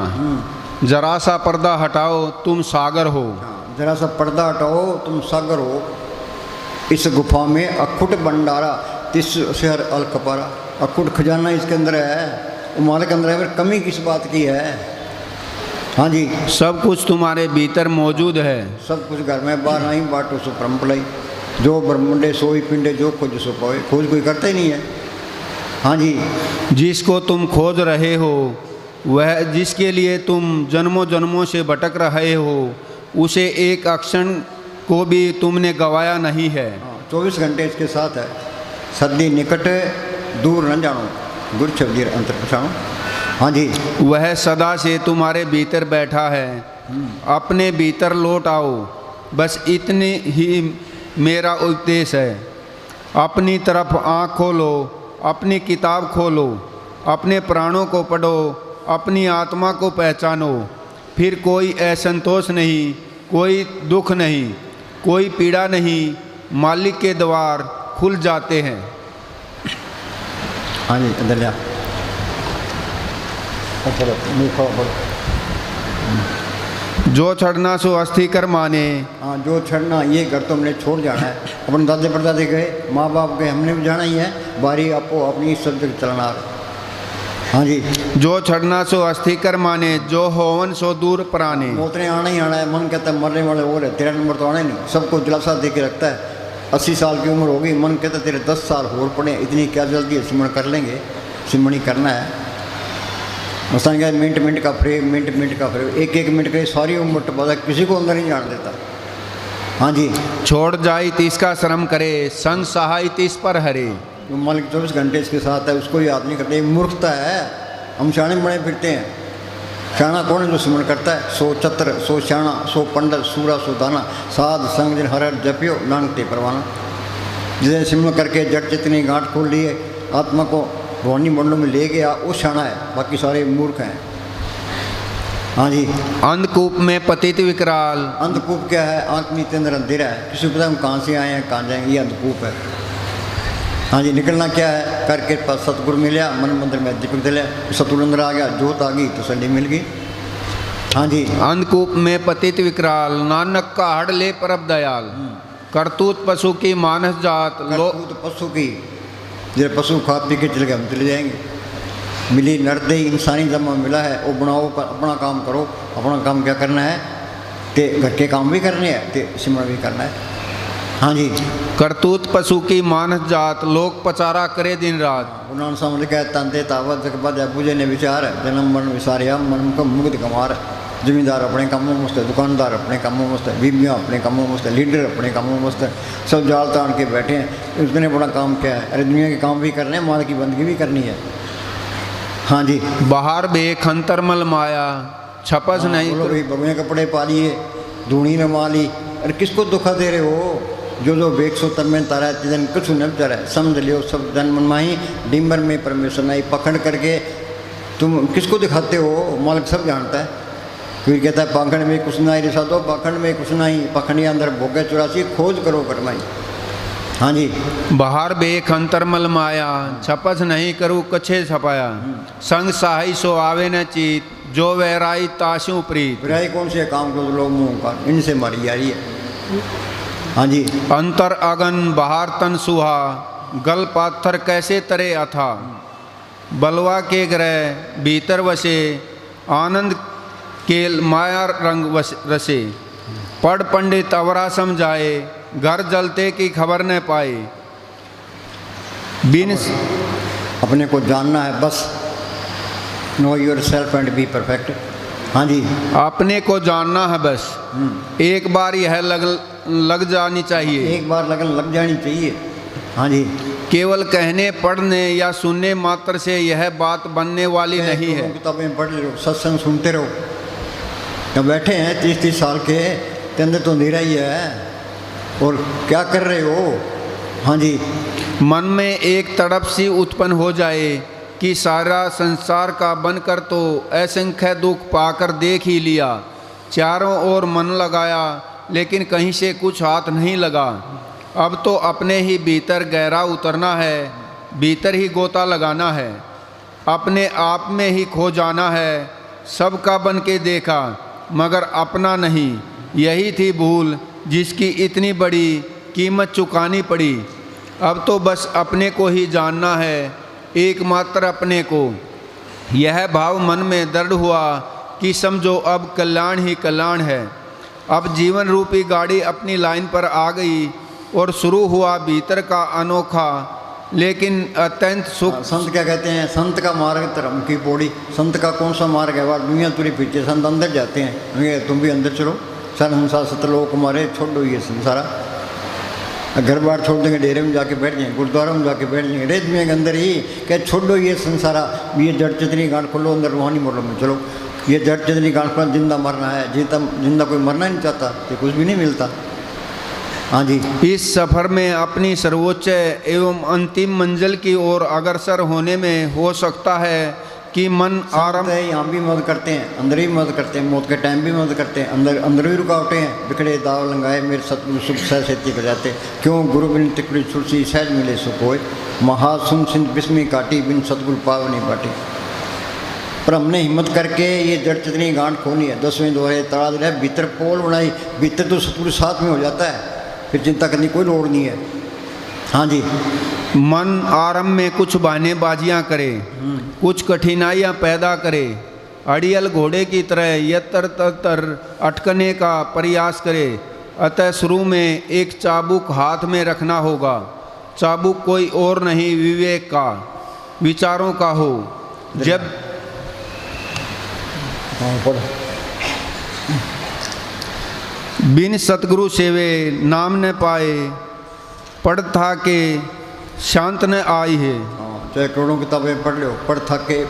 जरा सा पर्दा हटाओ, तुम सागर हो। हाँ, जरा सा पर्दा हटाओ, तुम सागर हो। इस गुफा में अखुट भंडारा, तिस शहर अल कपारा। अखुट खजाना इसके अंदर है, मालिक अंदर है, फिर कमी किस बात की है। हाँ जी, सब कुछ तुम्हारे भीतर मौजूद है। सब कुछ घर में, बाहर नहीं, बाटो सो परम्पलाई, जो ब्रह्मंडे सोई पिंडे, जो खोज सो पावे। खोज कोई करता ही नहीं है। हाँ जी, जिसको तुम खोज रहे हो, वह जिसके लिए तुम जन्मों जन्मों से भटक रहे हो, उसे एक क्षण को भी तुमने गवाया नहीं है। 24 घंटे इसके साथ है। सदी निकट दूर न जानो, गुर छबीर अंतर पछानो। हाँ जी, वह सदा से तुम्हारे भीतर बैठा है। अपने भीतर लौट आओ, बस इतनी ही मेरा उपदेश है। अपनी तरफ आँख खोलो, अपनी किताब खोलो, अपने प्राणों को पढ़ो, अपनी आत्मा को पहचानो, फिर कोई असंतोष नहीं, कोई दुख नहीं, कोई पीड़ा नहीं, मालिक के द्वार खुल जाते हैं। हाँ जी, अंदर लिया। जो छड़ना सो अस्थि कर माने। हाँ, जो छड़ना, ये घर तो हमने छोड़ जाना है। अपने दादे परदादे गए, माँ बाप गए, हमने भी जाना ही है। बारी आपको अपनी सब जगह चलना। हाँ जी, जो छड़ना सो अस्थि कर माने, जो होवन सो दूर पराने। मौत ने आना ही आना है। मन कहता है मरने वाले और है, तेरा नंबर तो आना ही नहीं। सबको दिलासा दे के रखता है। 80 साल की उम्र होगी, मन कहता है तेरे 10 साल और पड़े, इतनी क्या जल्दी है, सिमरण कर लेंगे। सिमरनी करना है। मसान क्या, मिनट का फ्रेम, मिनट का फ्रेम, एक मिनट का सारी उम्र टपा, किसी को अंदर नहीं जान देता। हाँ जी, छोड़ जाई तीस का श्रम करे, संग सहाय तीस पर हरे। जो मालिक 24 घंटे इसके साथ है, उसको याद नहीं करते। मूर्खता है। हम शाणे बने फिरते हैं। शाणा कौन है? जो सिमरण करता है। 100 चतर, 100 शाणा, 100 पंडित, सूरा 100 दाना, साध संग दिन हर जपियो नानक ते परवाना। जिसे सिमरण करके जड़ चितनी गांठ खोल लिए, आत्मा को भवानी मंडलों में ले गया, वो शाणा है। बाकी सारे मूर्ख हैं। हाँ जी, अंधकूप में पतित विकराल। अंधकूप क्या है? आंख नीचे अंदर अंधेरा है, किसी को पता हम कहाँ से आए हैं, कहाँ जाएंगे, ये अंधकूप है। हाँ जी, निकलना क्या है? करके पास सतगुरु मिला, मन मंदिर में दीपक दिला, सतगुरु अंदर आ गया, जोत आ गई, तसल्ली मिल गई। हाँ जी, अंधकूप में पतित विकराल, नानक का हड़ ले परब दयाल। करतूत पशु की मानस जात, करतूत पशु की, जब पशु खा पी के चले गए, हम चले जाएंगे। मिली नरदे इंसानी जमा मिला है, वो बनाओ, पर अपना काम करो। अपना काम क्या करना है? ते घर के काम भी करने हैं, ते सिमरण भी करना है। हाँ जी, करतूत पशु की मानस जात, लोक पचारा करे दिन रात। उन्होंने समझ गए तंते तावत जग बद पूजे ने विचार, जन्म मरण विसारिया, मन को मुक्त कमार। जमींदार अपने कामों में मस्त है, दुकानदार अपने कामों में मस्त है, बीबियाँ अपने कामों में मस्त है, लीडर अपने कामों में मस्त है, सब जाल तान के बैठे हैं। उसने बड़ा काम क्या है? अरे दुनिया के काम भी करने हैं, माल की बंदगी भी करनी है। हाँ जी, बाहर बे खंतरमल माया, छपस नहीं। बोलो भाई, बगुए कपड़े पा लिए, धूणी न माली। अरे किसको धोखा दे रहे हो? जो बेग सो तन में तारा जन कुछ न बेचारा है। समझ लियो सब जन मन माही, डिम्बर में परमेश्वर नहीं। पकड़ करके तुम किसको दिखाते हो? मालिक सब जानता है। फिर कहता है पाखंड में कुछ नहीं रिसा दो, पाखंड में कुछ नहीं, पाखंडिया अंदर भोगे 84, खोज करो करमाई। हाँ जी, बाहर बे खंतरमल माया, छपस नहीं करूँ कछे छपाया। संग सहाय सो आवे न चीत, जो वैराई ताशु प्रीत। वैराई कौन से काम को लोग मुँह का, इनसे मारी जा रही है। हाँ जी, अंतर अगन बाहर तन सुहा, गल पाथर कैसे तरे अथा। बलवा के ग्रह भीतर वसे, आनंद केल माया रंग रसे। पढ़ पंडित अवरा समझाए, घर जलते की खबर न पाए। बिन अपने को जानना है बस। Know your self and be perfect. हाँ जी, अपने को जानना है बस। एक बार यह लग जानी चाहिए, एक बार लगन लग जानी चाहिए। हाँ जी, केवल कहने पढ़ने या सुनने मात्र से यह बात बनने वाली नहीं है। किताबें पढ़ लो, सत्संग सुनते रहो। जब बैठे हैं 30-30 साल के अंदर तो अंधेरा ही है, और क्या कर रहे हो? हाँ जी, मन में एक तड़प सी उत्पन्न हो जाए कि सारा संसार का बनकर तो असंख्य दुख पाकर देख ही लिया। चारों ओर मन लगाया, लेकिन कहीं से कुछ हाथ नहीं लगा। अब तो अपने ही भीतर गहरा उतरना है, भीतर ही गोता लगाना है, अपने आप में ही खो जाना है। सबका बन के देखा मगर अपना नहीं, यही थी भूल जिसकी इतनी बड़ी कीमत चुकानी पड़ी। अब तो बस अपने को ही जानना है, एकमात्र अपने को। यह भाव मन में दृढ़ हुआ कि समझो अब कल्याण ही कल्याण है। अब जीवन रूपी गाड़ी अपनी लाइन पर आ गई और शुरू हुआ भीतर का अनोखा लेकिन अत्यंत सुख। संत क्या कहते हैं? संत का मार्ग धर्म की पौड़ी। संत का कौन सा मार्ग है? वह दुनिया तुरी फिरते, संत अंदर जाते हैं। तुम भी अंदर चलो, सर संसार सतलोक मारे, छोड़ो ये संसारा। घर बार छोड़ देंगे, डेरे में जाके बैठ जाएंगे, गुरुद्वारा में जाके बैठ जाएंगे, रेत में के अंदर ही क्या छोड़ो ये संसारा। ये जड़ चितनी गांठ खोलो, अंदर रूहानी मोड़ो में चलो। ये जड़ चितनी गांठ खोलो, जिंदा मरना है। जिंदा कोई मरना नहीं चाहता, तो कुछ भी नहीं मिलता। हाँ जी, इस सफ़र में अपनी सर्वोच्च एवं अंतिम मंजिल की ओर अग्रसर होने में हो सकता है कि मन आराम है, यहाँ भी मदद करते हैं, अंदर भी मदद करते हैं, मौत के टाइम भी मदद करते हैं, अंदर भी रुकावटें हैं, बिखड़े दाव लंगाए मेरे सतगुरु सुख सहज सेती कर जाते। क्यों गुरु बिन तिकड़ी सुरसी सहज मिले सुख होए, महासुन सिंध बिस्मी काटी बिन सतगुरु पावनी बाटी। पर हमने हिम्मत करके ये जड़ चितनी गांठ खोली है, 10वें दोहरे तड़ा दिला, भीतर पोल बनाई, भीतर तो सतगुरु साथ में हो जाता है, फिर चिंता करने की कोई लोड़ नहीं है। हाँ जी, मन आरंभ में कुछ बहानेबाजियां करे, कुछ कठिनाइयां पैदा करे, अड़ियल घोड़े की तरह यतर ततर अटकने का प्रयास करे। अतः शुरू में एक चाबुक हाथ में रखना होगा। चाबुक कोई और नहीं, विवेक का, विचारों का हो। जब बिन सतगुरु सेवे नाम न पाए, पढ़ था के शांत न आई है। चाहे करोड़ों किताबें पढ़ लो, पढ़ था के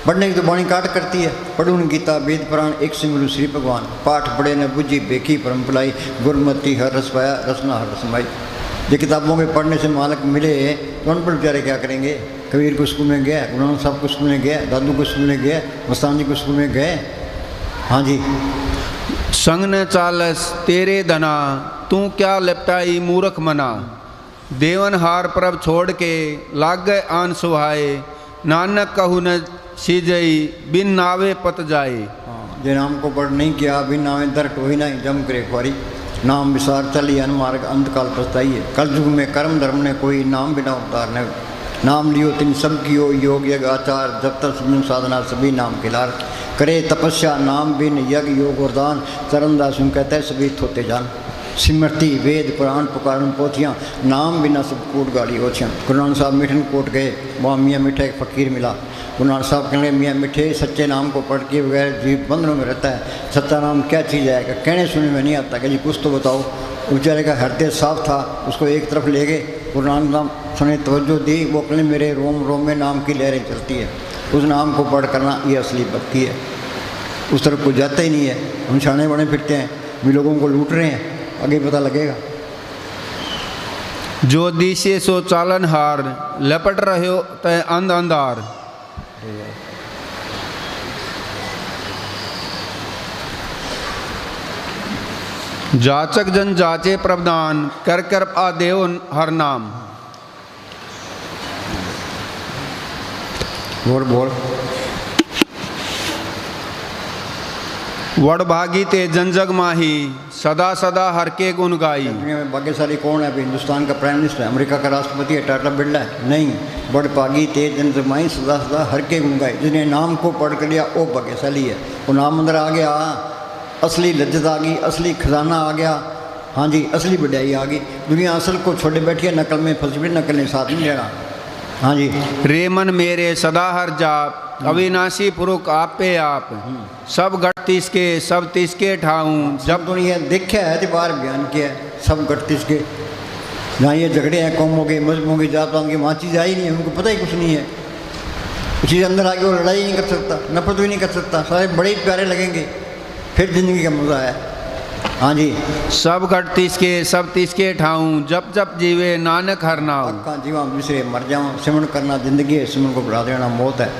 पढ़ने की तो बाणी काट करती है। पढ़ू न गीता वेद पुराण एक सिंगलु श्री भगवान, पाठ पढ़े न बुझी बेखी परम भलाई, गुरमति हर रस पाया रसना हर रसमाई। ये किताबों के पढ़ने से मालक मिले तो अनपढ़ बेचारे क्या करेंगे। कबीर को स्कूल में गया, गुरु नानक साहब को स्कूल में गया, दादू को स्कूल में गया, मस्तान जी को स्कूल में गए। हाँ जी, संग न चालस तेरे धना, तू क्या लिपटाई मूर्ख मना। देवन हार प्रभ छोड़ के लाग गए आन सुहाए, नानक कहु न सीजई बिन नावे पत जाए। जे नाम को पढ़ नहीं किया, बिन नावे दर टोही नहीं जम करे खुआरी। नाम विसार चली अनमार्ग अंत काल पछताई है। कलयुग में कर्म धर्म ने कोई नाम बिना उतार न, नाम लियो तिन सब कियो योग यज्ञ आचार, जब तक सुन साधना सभी नाम खिलार। करे तपस्या नाम बिन यज्ञ योग और दान, चरणदास कहते सभी थोते जान। सिमरती वेद पुराण पुकारन पोथियाँ, नाम बिना सब कोट गाड़ी ओछियाँ। गुरु नानक साहब मिठन कोट गए, वहाँ मियाँ मिठा एक फ़कीर मिला। गुरु नानक साहब कहने मियाँ मिठे, सच्चे नाम को पढ़ के बगैर जीव बंधनों में रहता है। सच्चा नाम क्या चीज़ है? कहने सुनने में नहीं आता कि जी कुछ तो बताओ। बेचारे का हृदय साफ था, उसको एक तरफ ले गए। गुरु नानक नाम सुने तवज्जो दी, वो कहने मेरे रोम रोम में नाम की लहरें चलती है। उस नाम को पढ़ करना ये असली भक्ति है। उस तरफ कोई जाता ही नहीं है। हम छाने बने फिरते हैं, भी लोगों को लूट रहे हैं, आगे पता लगेगा। जो दिशे सो चालन हार, लपट रहे हो तय अंध अंधार। जाचक जन जाचे प्रभदान, कर कर आदेव हर नाम। बोल बोल। वड भागी ते जन जग माही, सदा सदा हर के गुण गाई। दुनिया में भाग्यशाली कौन है? अभी हिंदुस्तान का प्राइम मिनिस्टर है, अमेरिका का राष्ट्रपति है, टाटा बिरला है? नहीं। बड़ भागी ते जन जग माही, सदा सदा हर के गुण गाई। जिसने नाम को पढ़ कर लिया वो भाग्यशाली है। वो नाम अंदर आ गया, असली लज्जत आ गई, असली खजाना आ गया। हाँ जी, असली बढ़ाई आ गई। दुनिया असल को छोड़े बैठी है, नकल में फंसी भी, नकल ने साथ नहीं लेना। हाँ जी, रे मन मेरे सदा हर जाप, अविनाशी पुरुष आप पे आप। सब गट तिसके सब तिसके ठाऊं। जब दुनिया देखा है तो बाहर बयान किया है, सब गट तिसके। जहाँ ये झगड़े हैं कौमों के, मजहबों की, जातों की, वहाँ चीज़ आई नहीं है, उनको पता ही कुछ नहीं है। चीज़ अंदर आके वो लड़ाई नहीं कर सकता, नफरत भी नहीं कर सकता, सारे बड़े प्यारे लगेंगे, फिर जिंदगी का मज़ा है। हाँ जी, सब गट तिसके सब तिसके ठाऊं, जब जब जीवे नानक हर नाम। अक्का जीवा दूसरे मर जाऊँ, सिमरण करना जिंदगी है, सिमरण को बढ़ा देना मौत है।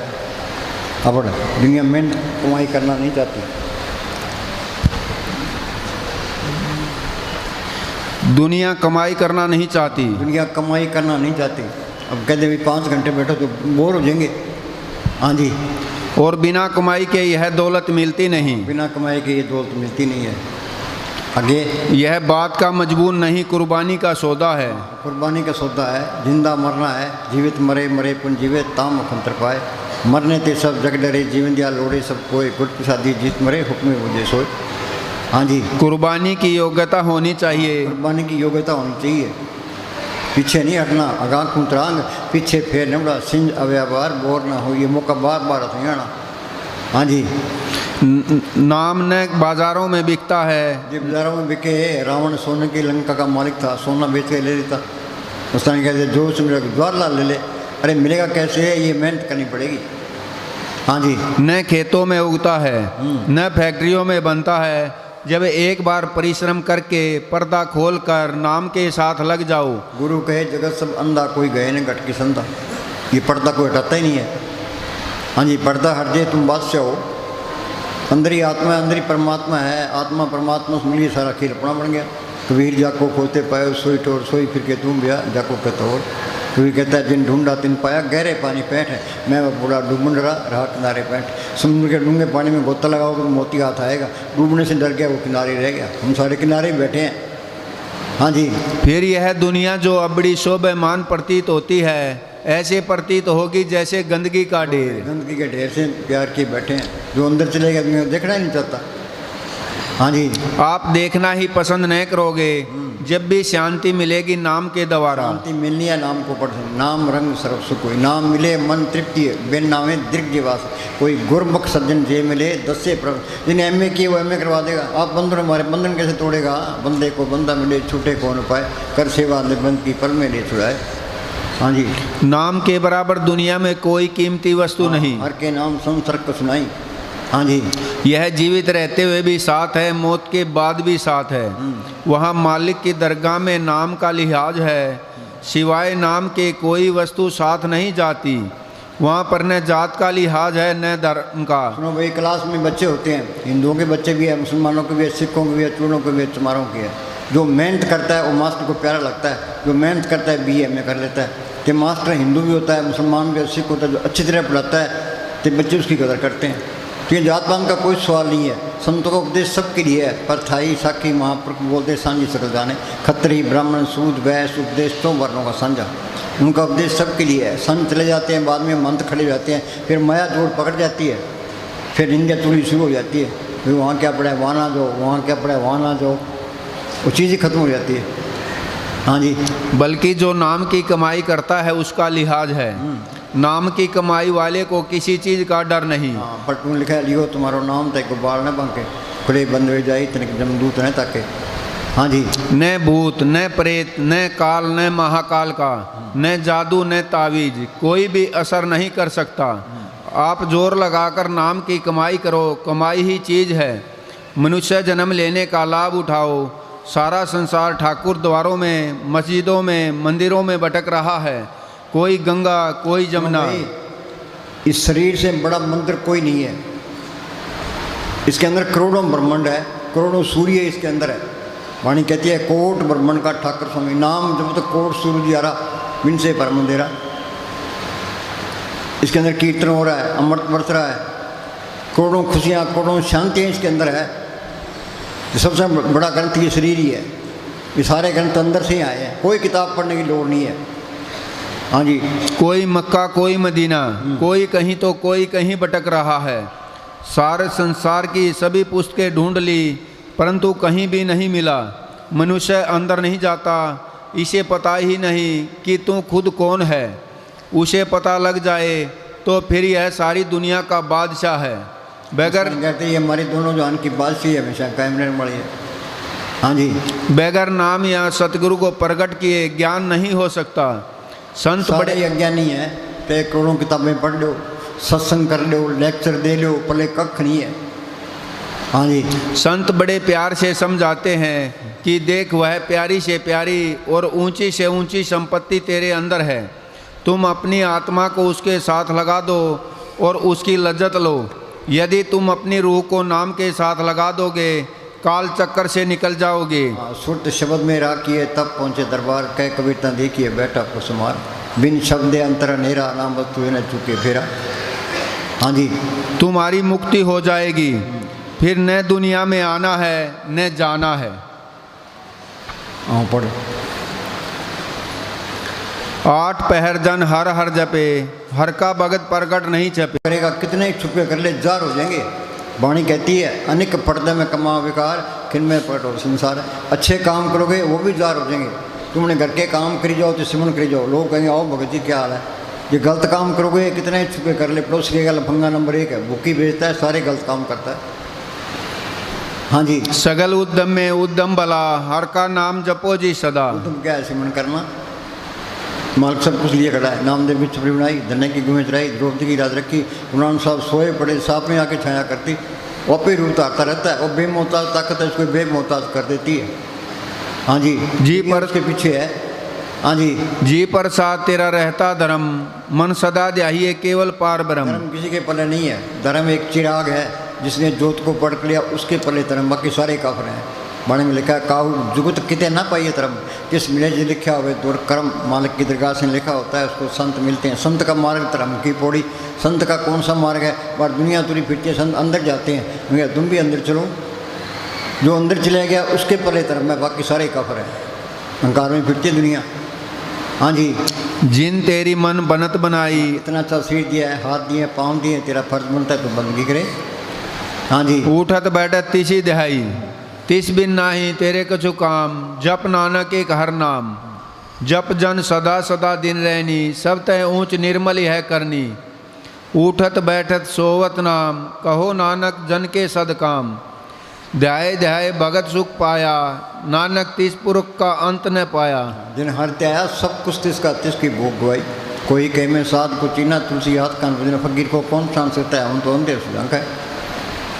अब दुनिया में कमाई करना नहीं चाहती। दुनिया कमाई करना नहीं चाहती। दुनिया कमाई करना नहीं चाहती। अब कहते भी 5 घंटे बैठो तो बोर हो जाएंगे। हाँ जी, और बिना कमाई के यह दौलत मिलती नहीं। बिना कमाई के ये दौलत मिलती नहीं है। आगे, यह बात का मजबूर नहीं, कुर्बानी का सौदा है। कुर्बानी का सौदा है। जिंदा मरना है, जीवित मरे मरे पुन जीवे, ताम अखंतर पाए। मरने ते सब जग डरे, जीवन दिया लोड़े सब कोई, गुट प्रसादी जीत मरे, हुक्म मुझे सोए। हाँ जी, कुर्बानी की योग्यता होनी चाहिए। कुर्बानी की योग्यता होनी चाहिए। पीछे नहीं हटना, आगाह कुंतरांग, पीछे फेर नबड़ा, सिंज अव्याबार, बोर ना हो, ये मौका बार बार आना। हाँ जी, नाम न बाजारों में बिकता है। जो बाजारों में बिके, रावण सोने की लंका का मालिक था, सोना बेच के ले लेता। मुस्तान कहते जो से द्वार ले ले। अरे मिलेगा कैसे? ये मेहनत करनी पड़ेगी। हाँ जी, न खेतों में उगता है, न फैक्ट्रियों में बनता है। जब एक बार परिश्रम करके पर्दा खोलकर नाम के साथ लग जाओ। गुरु कहे जगत सब अंधा, कोई गए न घट की संधा। ये पर्दा कोई हटाता ही नहीं है। हाँ जी, पर्दा हट जाए तुम बादशाह हो। अंदर ही आत्मा है, अंदर ही परमात्मा है। आत्मा परमात्मा से मिलिए सारा खेल अपना बन गया। कबीर जाको खोते पाए सोई टोर, सोई फिर के तुम ब्याह जाको कहता और। कबीर कहता है जिन ढूंढा तिन पाया, गहरे पानी पैठ है, मैं बूढ़ा डूबन रहा किनारे पैठ। समुद्र के डूंगे पानी में गोता लगाओगे तो मोती हाथ आएगा, डूबने से डर गया वो किनारे रह गया। हम सारे किनारे बैठे हैं। हाँ जी। फिर यह दुनिया जो अब बड़ी शोभामान प्रतीत होती है, ऐसे प्रतीत होगी जैसे गंदगी का ढेर। गंदगी के ढेर से प्यार किए बैठे हैं। जो अंदर चले गए देखना ही नहीं चाहता। हाँ जी। आप देखना ही पसंद नहीं करोगे जब भी शांति मिलेगी नाम के द्वारा। शांति मिलनी है नाम को पढ़, नाम रंग सर्व सुख कोई, नाम मिले मन तृप्ति बिन नामे दीर्घ जीवास। कोई गुरमुख सज्जन जे मिले दस्से प्रभ। जिन्हें एमए किए वो एमए करवा देगा। आप बंधन, हमारे बंधन कैसे तोड़ेगा? बंदे को बंदा मिले छूटे कौन पाए, कर सेवा निबंध की पर में ले छुड़ाए। हाँ जी। नाम के बराबर दुनिया में कोई कीमती वस्तु नहीं। हर के नाम संसर्ग को सुनाई। हाँ जी। यह जीवित रहते हुए भी साथ है, मौत के बाद भी साथ है। वहाँ मालिक की दरगाह में नाम का लिहाज है, सिवाय नाम के कोई वस्तु साथ नहीं जाती। वहाँ पर न जात का लिहाज है न धर्म का। सुनो भाई, क्लास में बच्चे होते हैं, हिंदुओं के बच्चे भी है, मुसलमानों के भी है, सिखों के भी है, चूड़ों के भी है, चमारों के है। जो मेहनत करता है वो मास्टर को प्यारा लगता है। जो मेहनत करता है BA में कर लेता है कि मास्टर हिंदू भी होता है, मुसलमान भी, सिख होता है, जो अच्छी तरह पढ़ाता है तो बच्चे उसकी कदर करते हैं। क्योंकि जात पात का कोई सवाल नहीं है। संतों का उपदेश सबके लिए है। परथाई साखी महापुरुष बोलते सांझी सकल जाने, खत्री ब्राह्मण सूद वैश्य उपदेश तो वर्णों का साझा। उनका उपदेश सबके लिए है। संत चले जाते हैं, बाद में मंत्र खड़े हो जाते हैं, फिर माया जोड़ पकड़ जाती है, फिर निंदा चोरी शुरू हो जाती है। फिर वहाँ क्या पड़ा है वहाँ ना जाओ, वहाँ क्या पड़ा है वहाँ ना जाओ, वो चीज़ ही खत्म हो जाती है। हाँ जी। बल्कि जो नाम की कमाई करता है उसका लिहाज है। नाम की कमाई वाले को किसी चीज़ का डर नहीं। हाँ, पट्टू लिखा है लियो तुम्हारो नाम तक बाल न बांके, खुले बंद हो जाए तनिक जमदूत न ताके। हाँ जी। न भूत न प्रेत न काल न महाकाल का न जादू न तावीज कोई भी असर नहीं कर सकता। आप जोर लगाकर नाम की कमाई करो, कमाई ही चीज़ है। मनुष्य जन्म लेने का लाभ उठाओ। सारा संसार ठाकुर द्वारों में, मस्जिदों में, मंदिरों में भटक रहा है। कोई गंगा कोई जमुना। इस शरीर से बड़ा मंदिर कोई नहीं है। इसके अंदर करोड़ों ब्रह्मांड है, करोड़ों सूर्य इसके अंदर है। वाणी कहती है कोट ब्रह्मांड का ठाकुर स्वामी। नाम जब तक कोट सूर्य आ रहा बिन से पर मंदिरा। इसके अंदर कीर्तन हो रहा है, अमृत बरस रहा है, करोड़ों खुशियाँ करोड़ों शांतियाँ इसके अंदर है। तो सबसे बड़ा ग्रंथ ये शरीर ही है। ये सारे ग्रंथ अंदर से ही आए हैं, कोई किताब पढ़ने की लोड़ नहीं है। हाँ जी। कोई मक्का कोई मदीना, कोई कहीं तो कोई कहीं भटक रहा है। सारे संसार की सभी पुस्तकें ढूंढ ली परंतु कहीं भी नहीं मिला। मनुष्य अंदर नहीं जाता, इसे पता ही नहीं कि तू खुद कौन है। उसे पता लग जाए तो फिर यह सारी दुनिया का बादशाह है। बगैर कहते हैं हमारी दोनों जान की बादशाही हमेशा कायम रहने वाली है। हाँ जी। बगैर नाम या सतगुरु को प्रकट किए ज्ञान नहीं हो सकता। संत बड़े अज्ञानी है तो करोड़ों किताबें पढ़ लो, सत्संग कर लो, लेक्चर दे लो, पहले कख नहीं है। हाँ जी। संत बड़े प्यार से समझाते हैं कि देख वह प्यारी से प्यारी और ऊंची से ऊंची संपत्ति तेरे अंदर है। तुम अपनी आत्मा को उसके साथ लगा दो और उसकी लज्जत लो। यदि तुम अपनी रूह को नाम के साथ लगा दोगे काल चक्कर से निकल जाओगे। सुरत शब्द में राखिए तब पहुँचे दरबार, कह कविता देखिए बैठा कुसुमार, बिन शब्द अंतर अंधेरा नाम वस्तु न चुके फेरा। हाँ जी। तुम्हारी मुक्ति हो जाएगी, फिर न दुनिया में आना है न जाना है। हाँ पढ़ो। 8 पहर जन हर हर जपे, हर का भगत प्रकट नहीं छपे। करेगा कितने ही छुपे कर ले जार हो जाएंगे। वाणी कहती है अनेक पर्दे में कमा विकार, किन में पटो संसार। अच्छे काम करोगे वो भी जार हो जाएंगे। तुमने घर के काम करी जाओ तो सिमन करी जाओ, लोग कहेंगे आओ भगत जी क्या हाल है। ये गलत काम करोगे कितने ही छुपे कर ले। पड़ोस के लफंगा नंबर 1 है, भूखी बेचता है, सारे गलत काम करता है। हाँ जी। सगल उद्यम में उद्यम भला, हर का नाम जपो जी सदा। तुम क्या है सिमन करना, मालिक सब कुछ लिए खड़ा है। नामदेव बिच छपड़ी बनाई, धन्य की गुमे चढ़ाई, द्रौपदी की राज रखी, इमरान साहब सोए पड़े साफ में आके छाया करती। वो पे रूप ताकता रहता है, वो बेमोहताज ताकत है उसको बेमोहताज कर देती है। हाँ जी। जी पर उसके पीछे है हाँ जी। जी प्रसाद तेरा रहता धर्म, मन सदा ध्याहिए केवल पार ब्रह्म। धर्म किसी के पल्ले नहीं है। धर्म एक चिराग है, जिसने जोत को पकड़ लिया उसके पल्ले धर्म, बाकी सारे काफर हैं। बाणी में लिखा है काहू जुगत किते ना पाइए धर्म, जिस मिले जी लिखा हुए दूर कर्म मालिक की दरगाह से लिखा होता है, उसको संत मिलते हैं। संत का मार्ग धर्म की पौड़ी। संत का कौन सा मार्ग है? बार दुनिया तुरी फिरती है, संत अंदर जाते हैं। भैया तुम भी अंदर चलो, जो अंदर चले गया उसके पल्ले धर्म है, बाकी सारे काफर हैं। अहंकार में फिरती है दुनिया। हाँ जी। जिन तेरी मन बनत बनाई, इतना अच्छा सिर दिया है, हाथ दिए, पाँव दिए, तेरा फर्ज बनता है तो बंदगी करे। हाँ जी। उठत बैठत तिसी दहाई, तिस बिन नाही तेरे कछु काम, जप नानक एक हर नाम। जप जन सदा सदा दिन रहनी, सब तय ऊंच निर्मल है करनी। उठत बैठत सोवत नाम, कहो नानक जन के सदकाम। ध्याय ध्याय भगत सुख पाया, नानक तिस पुरुष का अंत न पाया। जिन हर त्याया सब कुछ तिसका, तिसकी भोग गवाई। कोई कहे में साध को चीना, तुलसी हाथ कान बजना, फकीर को कौन शान सकता है, हम तो अंधे सुजांक है।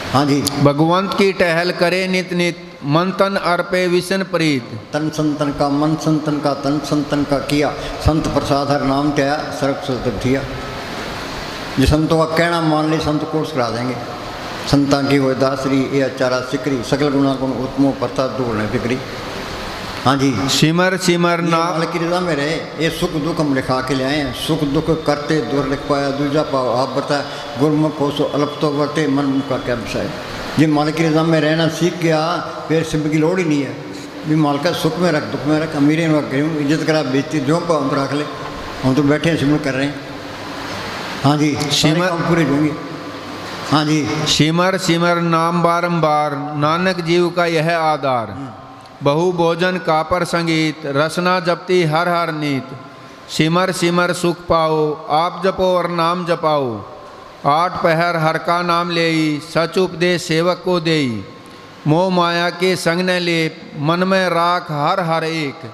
हाँ जी। भगवंत की टहल करे नित नित, मन तन अर्पे विशन प्रीत। तन संतन का, मन संतन का, तन संतन का किया, संत प्रसाद हर नाम त्याया, सर्व सतब थिया। जो संतों का कहना मान ले, संत कोर्स करा देंगे। संता की हो दासरी ये अचारा सिकरी, सकल गुणा गुण उत्तमो प्रसाद दूर न फिक्री। हाँ जी। सिमर सिमर ये नाम मालिक की रजा में रहे। ये सुख दुख हम लिखा के ले आए हैं। सुख दुख करते दूर लिख पाया, दूजा पाओ आप बताए, गुरमुख हो सो अल्प तो वर्ते, मन मुख का क्या विषय। जिन मालिक की रजा में रहना सीख गया, फिर सिम की लोड़ ही नहीं है। भी मालिक सुख में रख, दुख में रख, अमीरे में रख, इज्जत करा बेचती जो पाओ हम तो रख ले। हम तो बैठे हैं सिमर कर रहे हैं। हाँ जी। सिमर पूरे होंगे। हाँ जी। सिमर सिमर नाम बारंबार, नानक जीव का यह आधार। बहु भोजन कापर संगीत, रसना जपती हर हर नीत। सिमर सिमर सुख पाओ, आप जपो और नाम जपाओ। 8 पहर हर का नाम लेई, सच उपदेश सेवक को देई। मोह माया के संग न ले, मन में राख हर हर एक।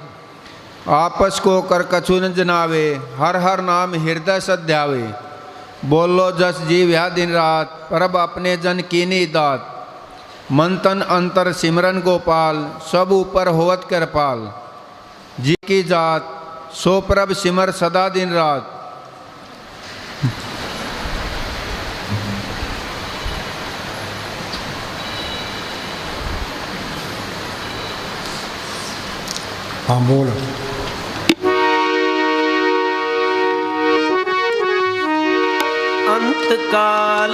आपस को कर कछु न जनावे, हर हर नाम हृदय सध्यावे। बोलो जस जीव या दिन रात, परब अपने जन कीनी दात। मन तन अंतर सिमरन गोपाल, सब ऊपर होवत कृपाल। जी की जात सो प्रभ सिमर सदा दिन रात। हाँ बोल। अंत काल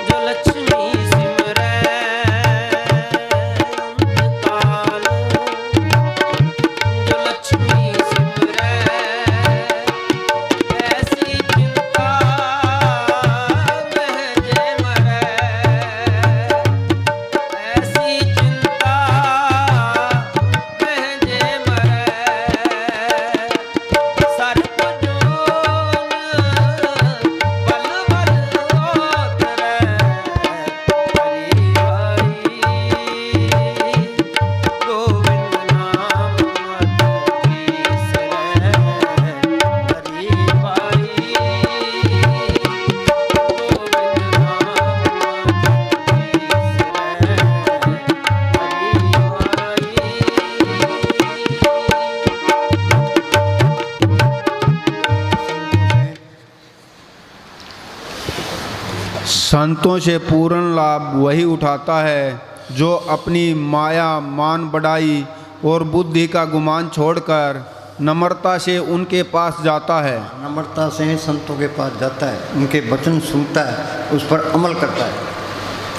जो लक्ष्मी सिमरै, अंत काल जो लक्ष्मी सिमरै। ऐसी चिंता वह जे मरै, ऐसी चिंता वह जे मरै। सर को जोन बल बल ओतरै, हरि हरि गोविंद नाम मत बिसरै। हरि हरि गोविंद संतों से पूर्ण लाभ वही उठाता है जो अपनी माया मान बढ़ाई और बुद्धि का गुमान छोड़कर नम्रता से उनके पास जाता है। नम्रता से संतों के पास जाता है, उनके वचन सुनता है, उस पर अमल करता है।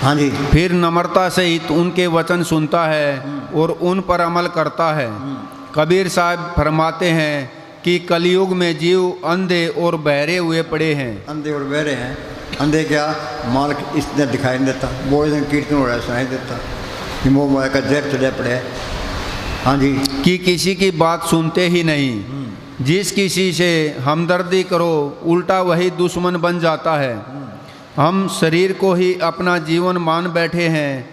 हाँ जी। फिर नम्रता से ही उनके वचन सुनता है और उन पर अमल करता है। कबीर साहब फरमाते हैं कि कलयुग में जीव अंधे और बहरे हुए पड़े हैं। अंधे और बहरे हैं। अंधे क्या, मालिक इसने दिखाई नहीं देता, बोले दिन कीर्तन हो रहा है सुनाई देता, कि मोह माया का जहर चढ़ा पड़े है। हाँ जी। कि किसी की बात सुनते ही नहीं। जिस किसी से हमदर्दी करो उल्टा वही दुश्मन बन जाता है। हम शरीर को ही अपना जीवन मान बैठे हैं,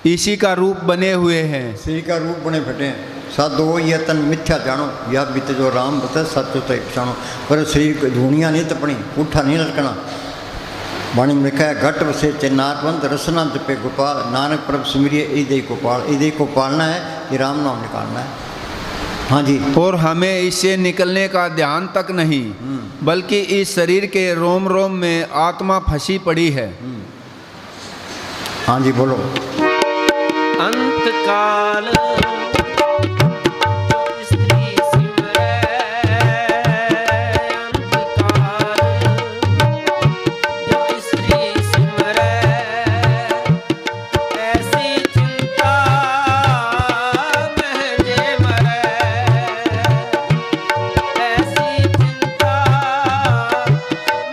इसी का रूप बने हुए हैं। श्री का रूप बने फटे हैं। साधो यह तन मिथ्या जानो, या बीते जो राम बता सच तो पछाणो। पर शरीर को धूणियाँ नहीं तपनी, पुट्ठा नहीं लटकना। वाणी में लिखा है घट वसे चिन्नारबंद, रसना जपे गोपाल। नानक प्रभ सिमरिए इदय को पाल। इदय को पालना है, ये राम नाम निकालना है। हाँ जी। और हमें इससे निकलने का ध्यान तक नहीं, बल्कि इस शरीर के रोम रोम में आत्मा फंसी पड़ी है। हाँ जी बोलो। अंत काल स्त्री सिमरै, अंत काल जो स्त्री सिमरै, ऐसी चिंता महजे मरै, ऐसी चिंता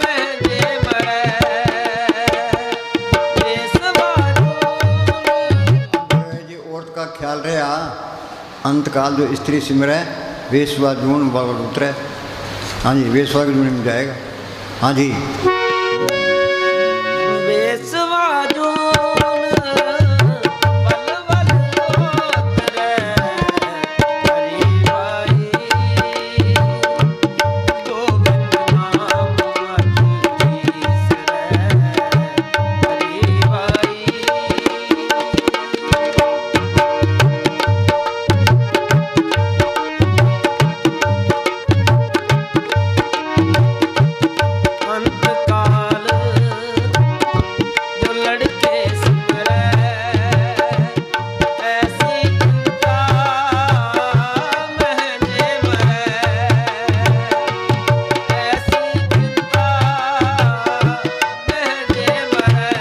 महजे मरै, जी औरत का ख्याल रहा, अंतकाल जो स्त्री सिमरै, वेश्वा जून बल उतरे। हाँ जी, वेश्वा की जून में जाएगा। हाँ जी। वेश्वा जून बल बल उतरै, हरि भाई गोविंद नाम बिसरै, हरि भाई। अंतकाल जो लड़के सिमरै, ऐसी चिंता महजे मरै, ऐसी चिंता महजे मरै,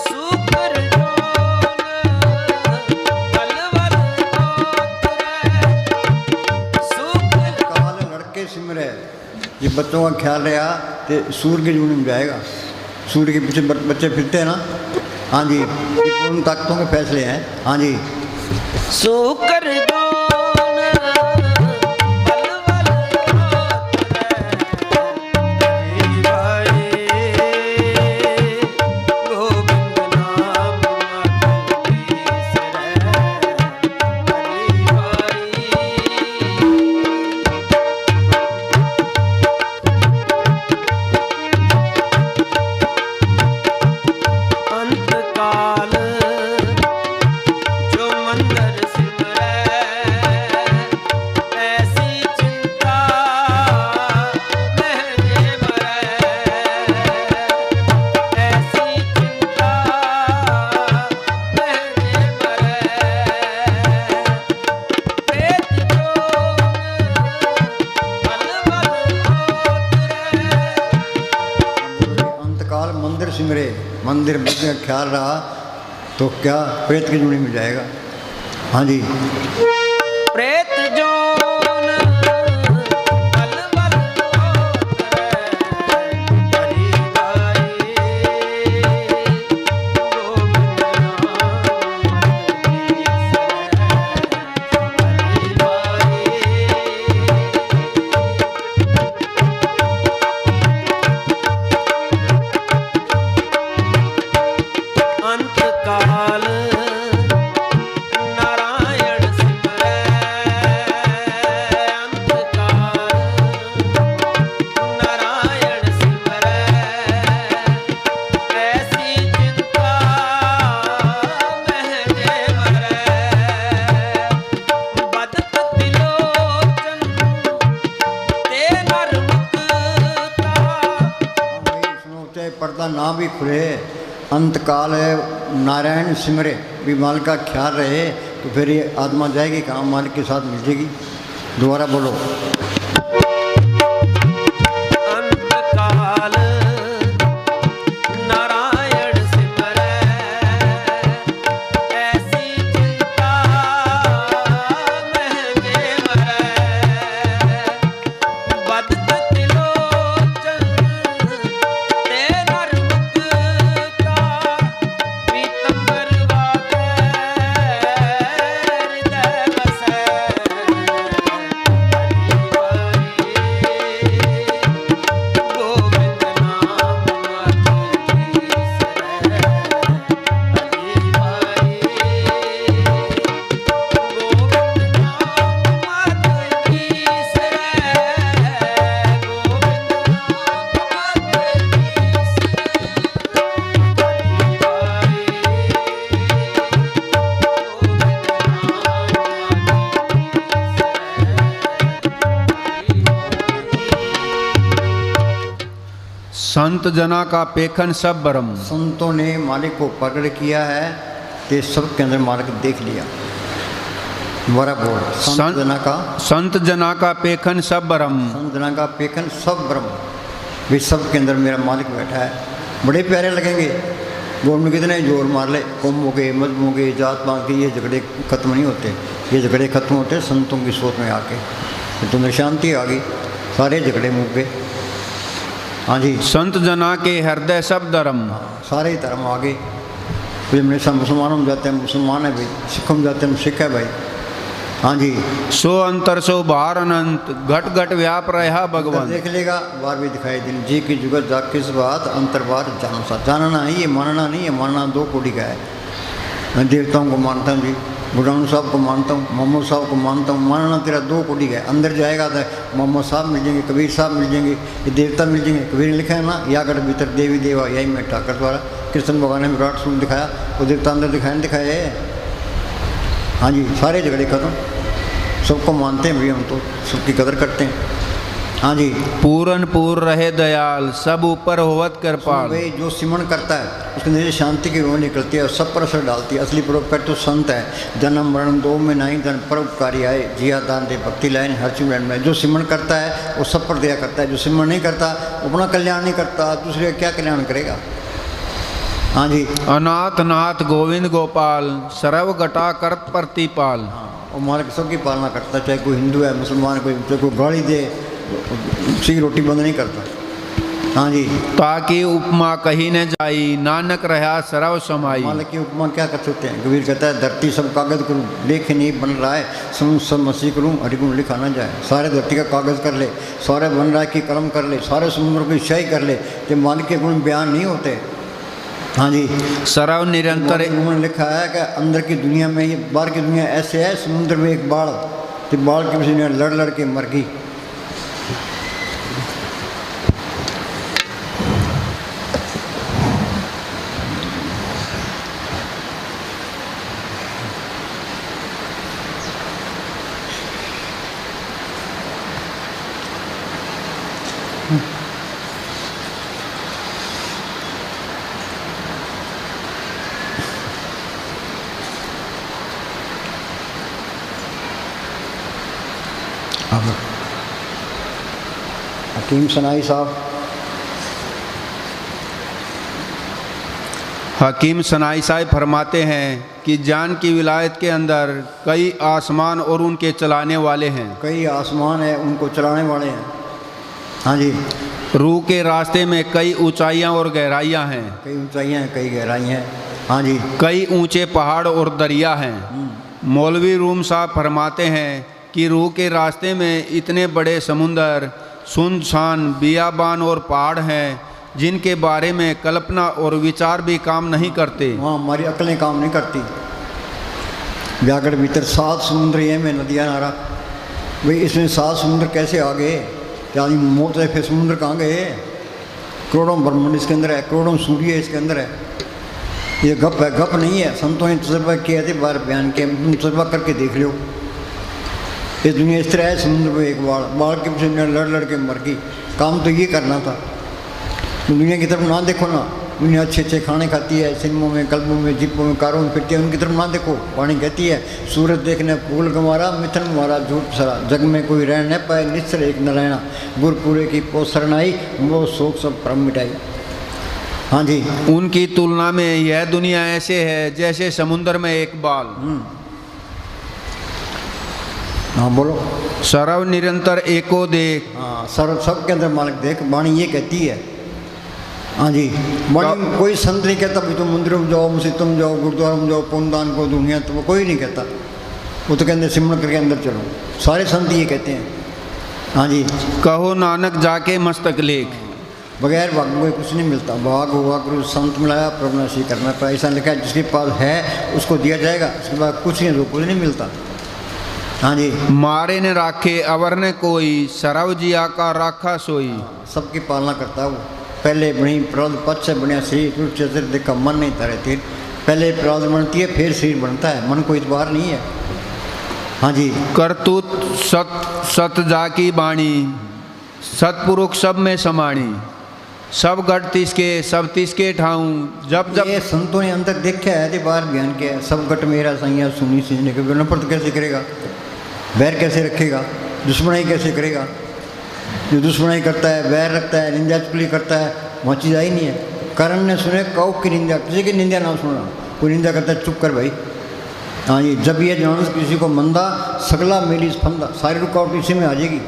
सुकर जोन बल बल उतरै, सुकर काल लड़के सिमरे, ये बच्चों का ख्याल रहा तो सूर्य की जून में जाएगा। सूर्य के पीछे बच्चे फिरते हैं ना। हाँ जी, ये पूर्ण ताकतों के फैसले हैं। हाँ जी। सुकर जोन बल बल उतरै, हरि भाई गोविंद नाम बिसरै, हरि भाई। अंतकाल जो मंदिर सिमरै, ऐसी चिंता महजे मरै, ऐसी चिंता महजे मरै, प्रेत जोन बल बल उतरै। अंतकाल मंदिर सिमरे, मंदिर बुद्ध का ख्याल रहा तो क्या प्रेत की जूनी में जाएगा। हाँ जी। प्रेत जोन बल बल उतरै, हरि भाई गोविंद नाम बिसरै, हरि भाई। अंतकाल नारायण सिमरै, अंतकाल नारायण सिमरै, ऐसी चिंता महजे मरै, बदत तिलोचन ते नर मुक्ता। भाई सुनो, चाहे पर्दा ना भी खुले, अंतकाल है नारायण सिमरे भी माल का ख्याल रहे तो फिर ये आत्मा जाएगी कहाँ, मालिक के साथ मिल जाएगी। दोबारा बोलो। अंतकाल नारायण सिमरै, ऐसी चिंता महजे मरै, बदत तिलोचन ते नर मुक्ता, पीतंबर वागै हृदय बसै, हरि संत जना का पेखन सब ब्रह्म। संतों ने मालिक को प्रकट किया है तो सबके अंदर मालिक देख लिया। दोबारा बोल, संत जना का पेखन सब ब्रह्म। संत जना का पेखन सब ब्रह्म, भी सबके अंदर मेरा मालिक बैठा है। बड़े प्यारे लगेंगे। गोल में कितने जोर मार ले, कौमों के मजहबों के जात पात के ये झगड़े खत्म नहीं होते। ये झगड़े खत्म होते संतों की सोच में आके, तो तुम्हें शांति आ गई, सारे झगड़े मुक गए। हाँ जी, संत जना के हृदय सब धर्म। सारे ही धर्म आ गए। फिर हमेशा मुसलमानों में जाते हैं मुसलमान है भाई, सिखों में जाते हैं सिख है भाई। हाँ जी, सो अंतर सो बाहर अनंत, घट घट व्याप रहा भगवान। देख लेगा बार भी दिखाई दिन जी की जुगत जा किस बात अंतर बार जानो सा। जानना है ये, मानना नहीं है। मानना दो कोटि का है। मैं देवताओं को मानता हूँ जी, बुढ़ानू साहब को मानता हूँ, मोहम्मद साहब को मानता हूँ। मानना तेरा दो कोटि का है। अंदर जाएगा तो मोहम्मद साहब मिल जाएंगे, कबीर साहब मिल जाएंगे, ये देवता मिल जाएंगे। कबीर ने लिखा है ना, या कर भीतर देवी देवा यही मैं ठाकर द्वारा। कृष्ण भगवान ने विराट स्वरूप दिखाया, वो देवता अंदर दिखाया नहीं दिखाया है। हाँ जी, सारे झगड़े खत्म, सबको मानते हैं भैया, हम तो सबकी कदर करते हैं। हाँ जी, पूरन पूर रहे दयाल, सब ऊपर होवत कृपाल। भाई जो सिमरण करता है उसके अंदर शांति की रोह निकलती है और सब पर असर डालती है। असली परोपकार तो संत है। जन्म मरण दो में नहीं, धन परोपकारी आए, जिया दान दे भक्ति लाइन हर चीज में। जो सिमरण करता है वो सब पर दया करता है। जो सिमरण नहीं करता, अपना कल्याण नहीं करता, दूसरे का क्या कल्याण करेगा। हाँ जी, अनाथ नाथ गोविंद गोपाल, सर्व घटा करत प्रतिपाल। हाँ, और मालिक सबकी पालना करता, चाहे कोई हिंदू है मुसलमान, कोई गाली दे उसी रोटी बंद नहीं करता। हाँ जी, ताकि उपमा कहीं न जाई, नानक रहा सर्व समाई। मालिक की उपमा क्या कर सकते हैं। कबीर कहता है धरती सब कागज करूँ, लेख नहीं बन रहा है, समुद्र सब मसीह करूँ, हरिगुण लिखा ना जाए। सारे धरती का कागज कर ले, सारे बन रहा है की कलम कर ले, सारे समुद्र की स्याही कर ले, तो मालिक के गुण बयान नहीं होते। हाँ जी, सर्व निरंतर। उन्होंने लिखा है कि अंदर की दुनिया में, ये बाहर की दुनिया ऐसे है, समुद्र में एक बाढ़, तो बाढ़ की वजह से लड़ लड़ के मर गई। हकीम सनाई साहब। हकीम सनाई साहब फरमाते हैं कि जान की विलायत के अंदर कई आसमान और उनके चलाने वाले हैं। कई आसमान है, उनको चलाने वाले हैं। हाँ जी, रूह के रास्ते में कई ऊंचाइयां और गहराइयां हैं। कई ऊंचाइयाँ हैं, कई गहराइयाँ हैं। हाँ जी, कई ऊंचे पहाड़ और दरिया हैं। मौलवी रूम साहब फरमाते हैं कि रूह के रास्ते में इतने बड़े समुंदर, सुनसान बियाबान और पहाड़ हैं जिनके बारे में कल्पना और विचार भी काम नहीं करते। वहाँ हमारी अकलें काम नहीं करती। व्यागढ़ भीतर 7 समुद्र ये में नदियाँ नारा, भाई इसमें 7 समुद्र कैसे आ गए? क्या मौत है, फिर समुद्र कहाँ गए? करोड़ों ब्रह्मांड इसके अंदर है, करोड़ों सूर्य इसके अंदर है। ये गप है, गप नहीं है। संतों ने तजर्बा किया थे, बार बयान किया, तुम तजर्बा करके देख लो। ये दुनिया इस तरह है, समुद्र में एक बाढ़ के पीछे लड़ लड़ के मर गई। काम तो ये करना था। तो दुनिया की तरफ ना देखो ना, दुनिया अच्छे अच्छे खाने खाती है, सिनेमों में, क्लबों में, जिपों में, कारों में फिरती है, उनकी तरफ ना देखो। वाणी कहती है सूरज देखने फूल गंवारा, मिथन मारा झूठ सरा, जग में कोई रह न पाए, निश्चल एक नारायणा, गुरपुरे की पोसरण आई, वो शोक सब परम मिटाई। हाँ जी, उनकी तुलना में यह दुनिया ऐसे है जैसे समुद्र में एक बाल। हाँ बोलो। सर्व निरंतर एको देख। हाँ, सर्व सबके अंदर मालिक देख, वाणी ये कहती है। हाँ जी, वाणी कोई संत नहीं कहता भाई तुम मंदिरों में जाओ, मस्जिद में जाओ, गुरुद्वारा में जाओ, पुण्यदान को दुनिया, तो वो कोई नहीं कहता। वो तो कहते सिमरण करके अंदर चलो। सारे संत ये कहते हैं। हाँ जी, कहो नानक जाके मस्तक लेख। बगैर भाग में कुछ नहीं मिलता। भाग हुआ गुरु संत मिलाया प्रभुनाशी करना पर ऐसा लिखा है, जिसके पास है उसको दिया जाएगा, उसके बाद कुछ नहीं, कुछ नहीं मिलता। हाँ जी, मारे ने राखे अवर ने कोई, सरव जिया का राखा सोई। सबकी पालना करता है वो। पहले बनी प्रारब्ध पद से बनया शरीर, चतुर देखा मन नहीं तारे तीर। पहले प्रारब्ध बनती है, फिर शरीर बनता है, मन कोई इतबार नहीं है। हाँ जी, करतूत सत सत जा की बाणी, सतपुरुष सब में समाणी। सब घट तिसके सब तिसके ठाऊं। जब जब ये संतों ने अंदर देखा है तो बाहर बयान किया है, सब गट मेरा सैया सुनी सीजने के बिना पर तो कैसे करेगा, बैर कैसे रखेगा, दुश्मनाई कैसे करेगा। जो दुश्मनाई करता है, बैर रखता है, निंदा चुगली करता है, वहाँ चीज़ आई नहीं है। करण ने सुने कौ की निंदा, किसी की निंदा ना सुना, कोई निंदा करता है चुप कर भाई। हाँ जी, जब ये जानस किसी को मंदा सगला मेरी फंदा, सारी रुकावट इसी में आ जाएगी।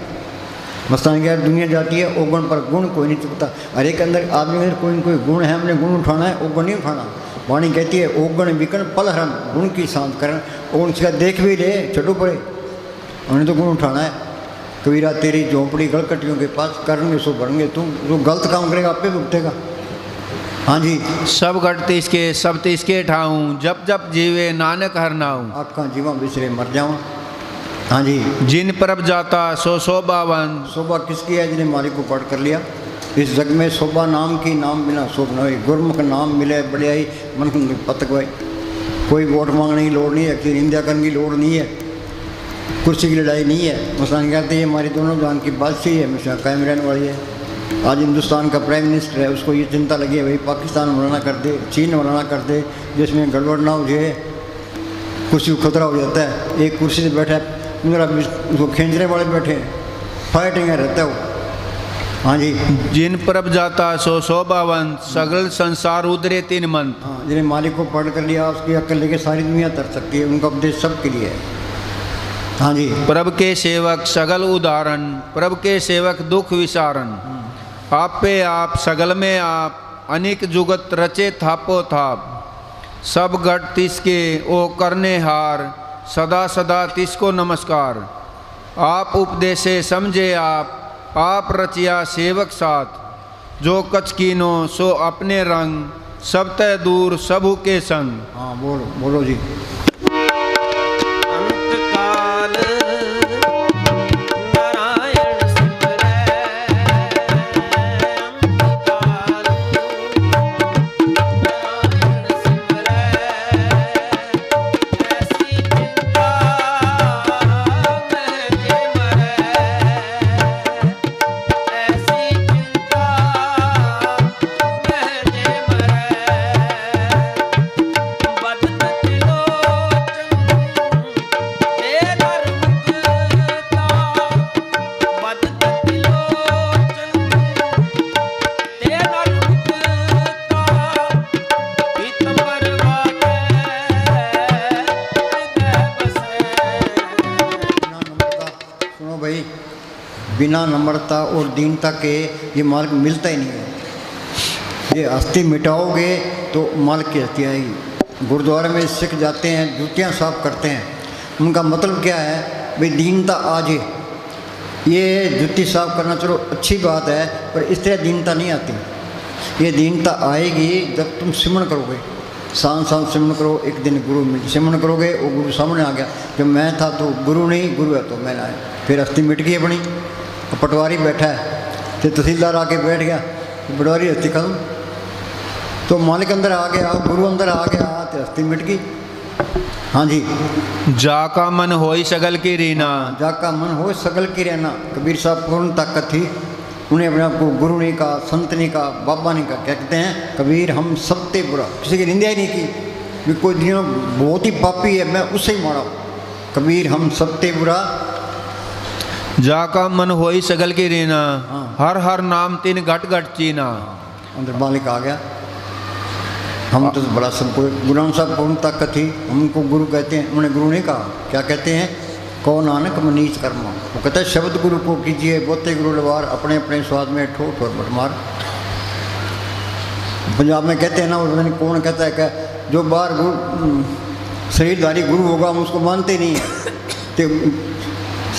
मस्तान क्या दुनिया जाती है ओगुण पर, गुण कोई नहीं चुकता। हर एक अंदर आदमी के अंदर कोई न कोई गुण है, हमने गुण उठाना है, ओगुण नहीं उठाना। वाणी कहती है ओगुण विकन पल हरन, गुण की शांत करण। ओगुण से देख भी ले छटू पड़े, उन्हें तो गुण उठाना है। कबीरा तेरी झोंपड़ी गलकटियों के पास, करेंगे सो बढ़ेंगे, तुम जो गलत काम करेगा आप पे भुगतेगा। हाँ जी, सब घट तिसके सब तिसके ठाऊं। जब जब जीवे नानक हर नाऊं। आखा जीवा बिसरे मर जाऊँ। हाँ जी, जिन परब जाता सो शोभावन। शोभा किसकी है? जिन्हें मालिक को पढ़ कर लिया। इस जग में शोभा नाम की, नाम बिना शोभ न हुई। गुरमुख नाम मिले बड़े आई मन पतक भाई। कोई वोट मांगने की लोड़ नहीं है, किसी निंदा करने की लोड़ नहीं है, कुर्सी की लड़ाई नहीं है। मसलन कहते हैं हमारी दोनों जान की बादशाही है, हमेशा कायम रहने वाली है। आज हिंदुस्तान का प्राइम मिनिस्टर है, उसको ये चिंता लगी है भाई पाकिस्तान मौलाना कर दे, चीन मौलाना कर दे, जिसमें गड़बड़ ना हो जाए, कुर्सी को खतरा हो जाता है। एक कुर्सी से बैठा है, मेरा उसको खींचने वाले बैठे हैं, फाइटिंग है रहता है वो। हाँ जी, जिन परब जाता सो शोभावन, सगल संसार उधरे तीन मंत। हाँ, जिन्हें मालिक को पढ़ कर लिया उसकी अक्ल लेके सारी दुनिया तर सकती है। उनका उपदेश सबके लिए है। हाँ जी, प्रभ के सेवक सगल उदाहरण, प्रभ के सेवक दुख विसारण। आप पे आप सगल में आप, अनेक जुगत रचे थापो थाप। सब घट तिसके ओ करने हार, सदा सदा तिसको नमस्कार। आप उपदेशे समझे आप रचिया सेवक साथ। जो कछ कीनो सो अपने रंग, सब तय दूर सबू के संग। हाँ बोलो बोलो जी। अंतकाल नारायण सिमरै, अंतकाल नारायण सिमरै। ऐसी चिंता में जे मरै, ऐसी चिंता में जे मरै। बदत त्रिलोचन ते नर मुक्ता, बदत त्रिलोचन ते नर मुक्ता। पीतंबर वाटे हृदय बसै। बिना नम्रता, सुनो भाई, बिना नम्रता और दीनता के ये मार्ग मिलता ही नहीं है। ये हस्ती मिटाओगे तो मार्ग की हस्ती आएगी। गुरुद्वारे में सिख जाते हैं, जूतियाँ साफ करते हैं, उनका मतलब क्या है भाई दीनता आ जाए। ये जूती साफ करना चलो अच्छी बात है, पर इस तरह दीनता नहीं आती। ये दीनता आएगी जब तुम सिमरण करोगे, सांस सांस सिमरण करो। एक दिन गुरु में सिमरण करोगे, वो गुरु सामने आ गया। जब मैं था तो गुरु नहीं, गुरु है तो मैं ना। फिर हस्ती मिट गई अपनी। पटवारी बैठा है तो तहसीलदार आके बैठ गया, पटवारी हस्ती खत्म। तो मालिक अंदर आ गया, गुरु अंदर आ गया, तो हस्ती मिट गई। हाँ जी, जाका मन होई सगल की रीना। जाका मन हो सगल की रहना। कबीर साहब पूर्ण ताकत थी, उन्हें अपने आप को गुरु नहीं कहा, संत नहीं कहा, बाबा नहीं कहा। क्या कहते हैं कबीर हम सबते बुरा, किसी की निंदा ही नहीं की भी कोई दुनिया बहुत ही पापी है मैं उससे ही मारा। कबीर हम सबते बुरा। जाका मन होई सगल की रीना, हाँ। हर हर नाम तीन घट घट चीना। अंदर मालिक आ गया। हम तो बड़ा सबको, गुरु साहब पूर्ण ताकत थी, हमको गुरु कहते हैं। उन्होंने गुरु नहीं कहा, क्या कहते हैं कौ नानक मनीष कर्मा। वो कहता है शब्द गुरु को कीजिए, बोते गुरु लवार, अपने अपने स्वाद में ठोठ और बटमार। पंजाब में कहते हैं ना, वो पता नहीं कौन कहता है क्या, जो बाहर गुरु शरीरधारी गुरु होगा हम उसको मानते ही नहीं है। तो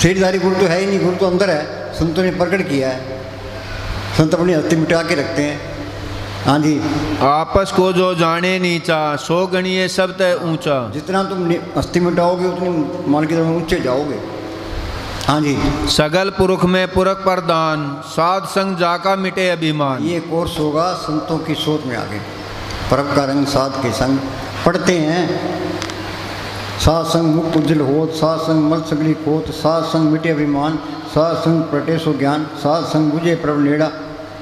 शरीरधारी गुरु तो है ही नहीं, गुरु तो अंदर है, संतों ने प्रकट किया है। संत अपनी हस्ती मिटा के रखते हैं। हाँ जी, आपस को जो जाने नीचा, सो गणिए सब तय ऊंचा। जितना तुम हस्ती मिटाओगे उतनी मान की तरफ ऊंचे जाओगे। हाँ जी, सगल पुरुष में पुरख प्रदान, साध संग जाका मिटे अभिमान। ये कोर्स होगा संतों की सोच में आगे। परब का रंग साध के संग पढ़ते हैं। साध संग मुक्त उज्जवल होत, साध संग मल सगली खोत, साध संग मिटे अभिमान, साध संग प्रटे सो ज्ञान, साध संग बुझे प्रभ नेड़ा।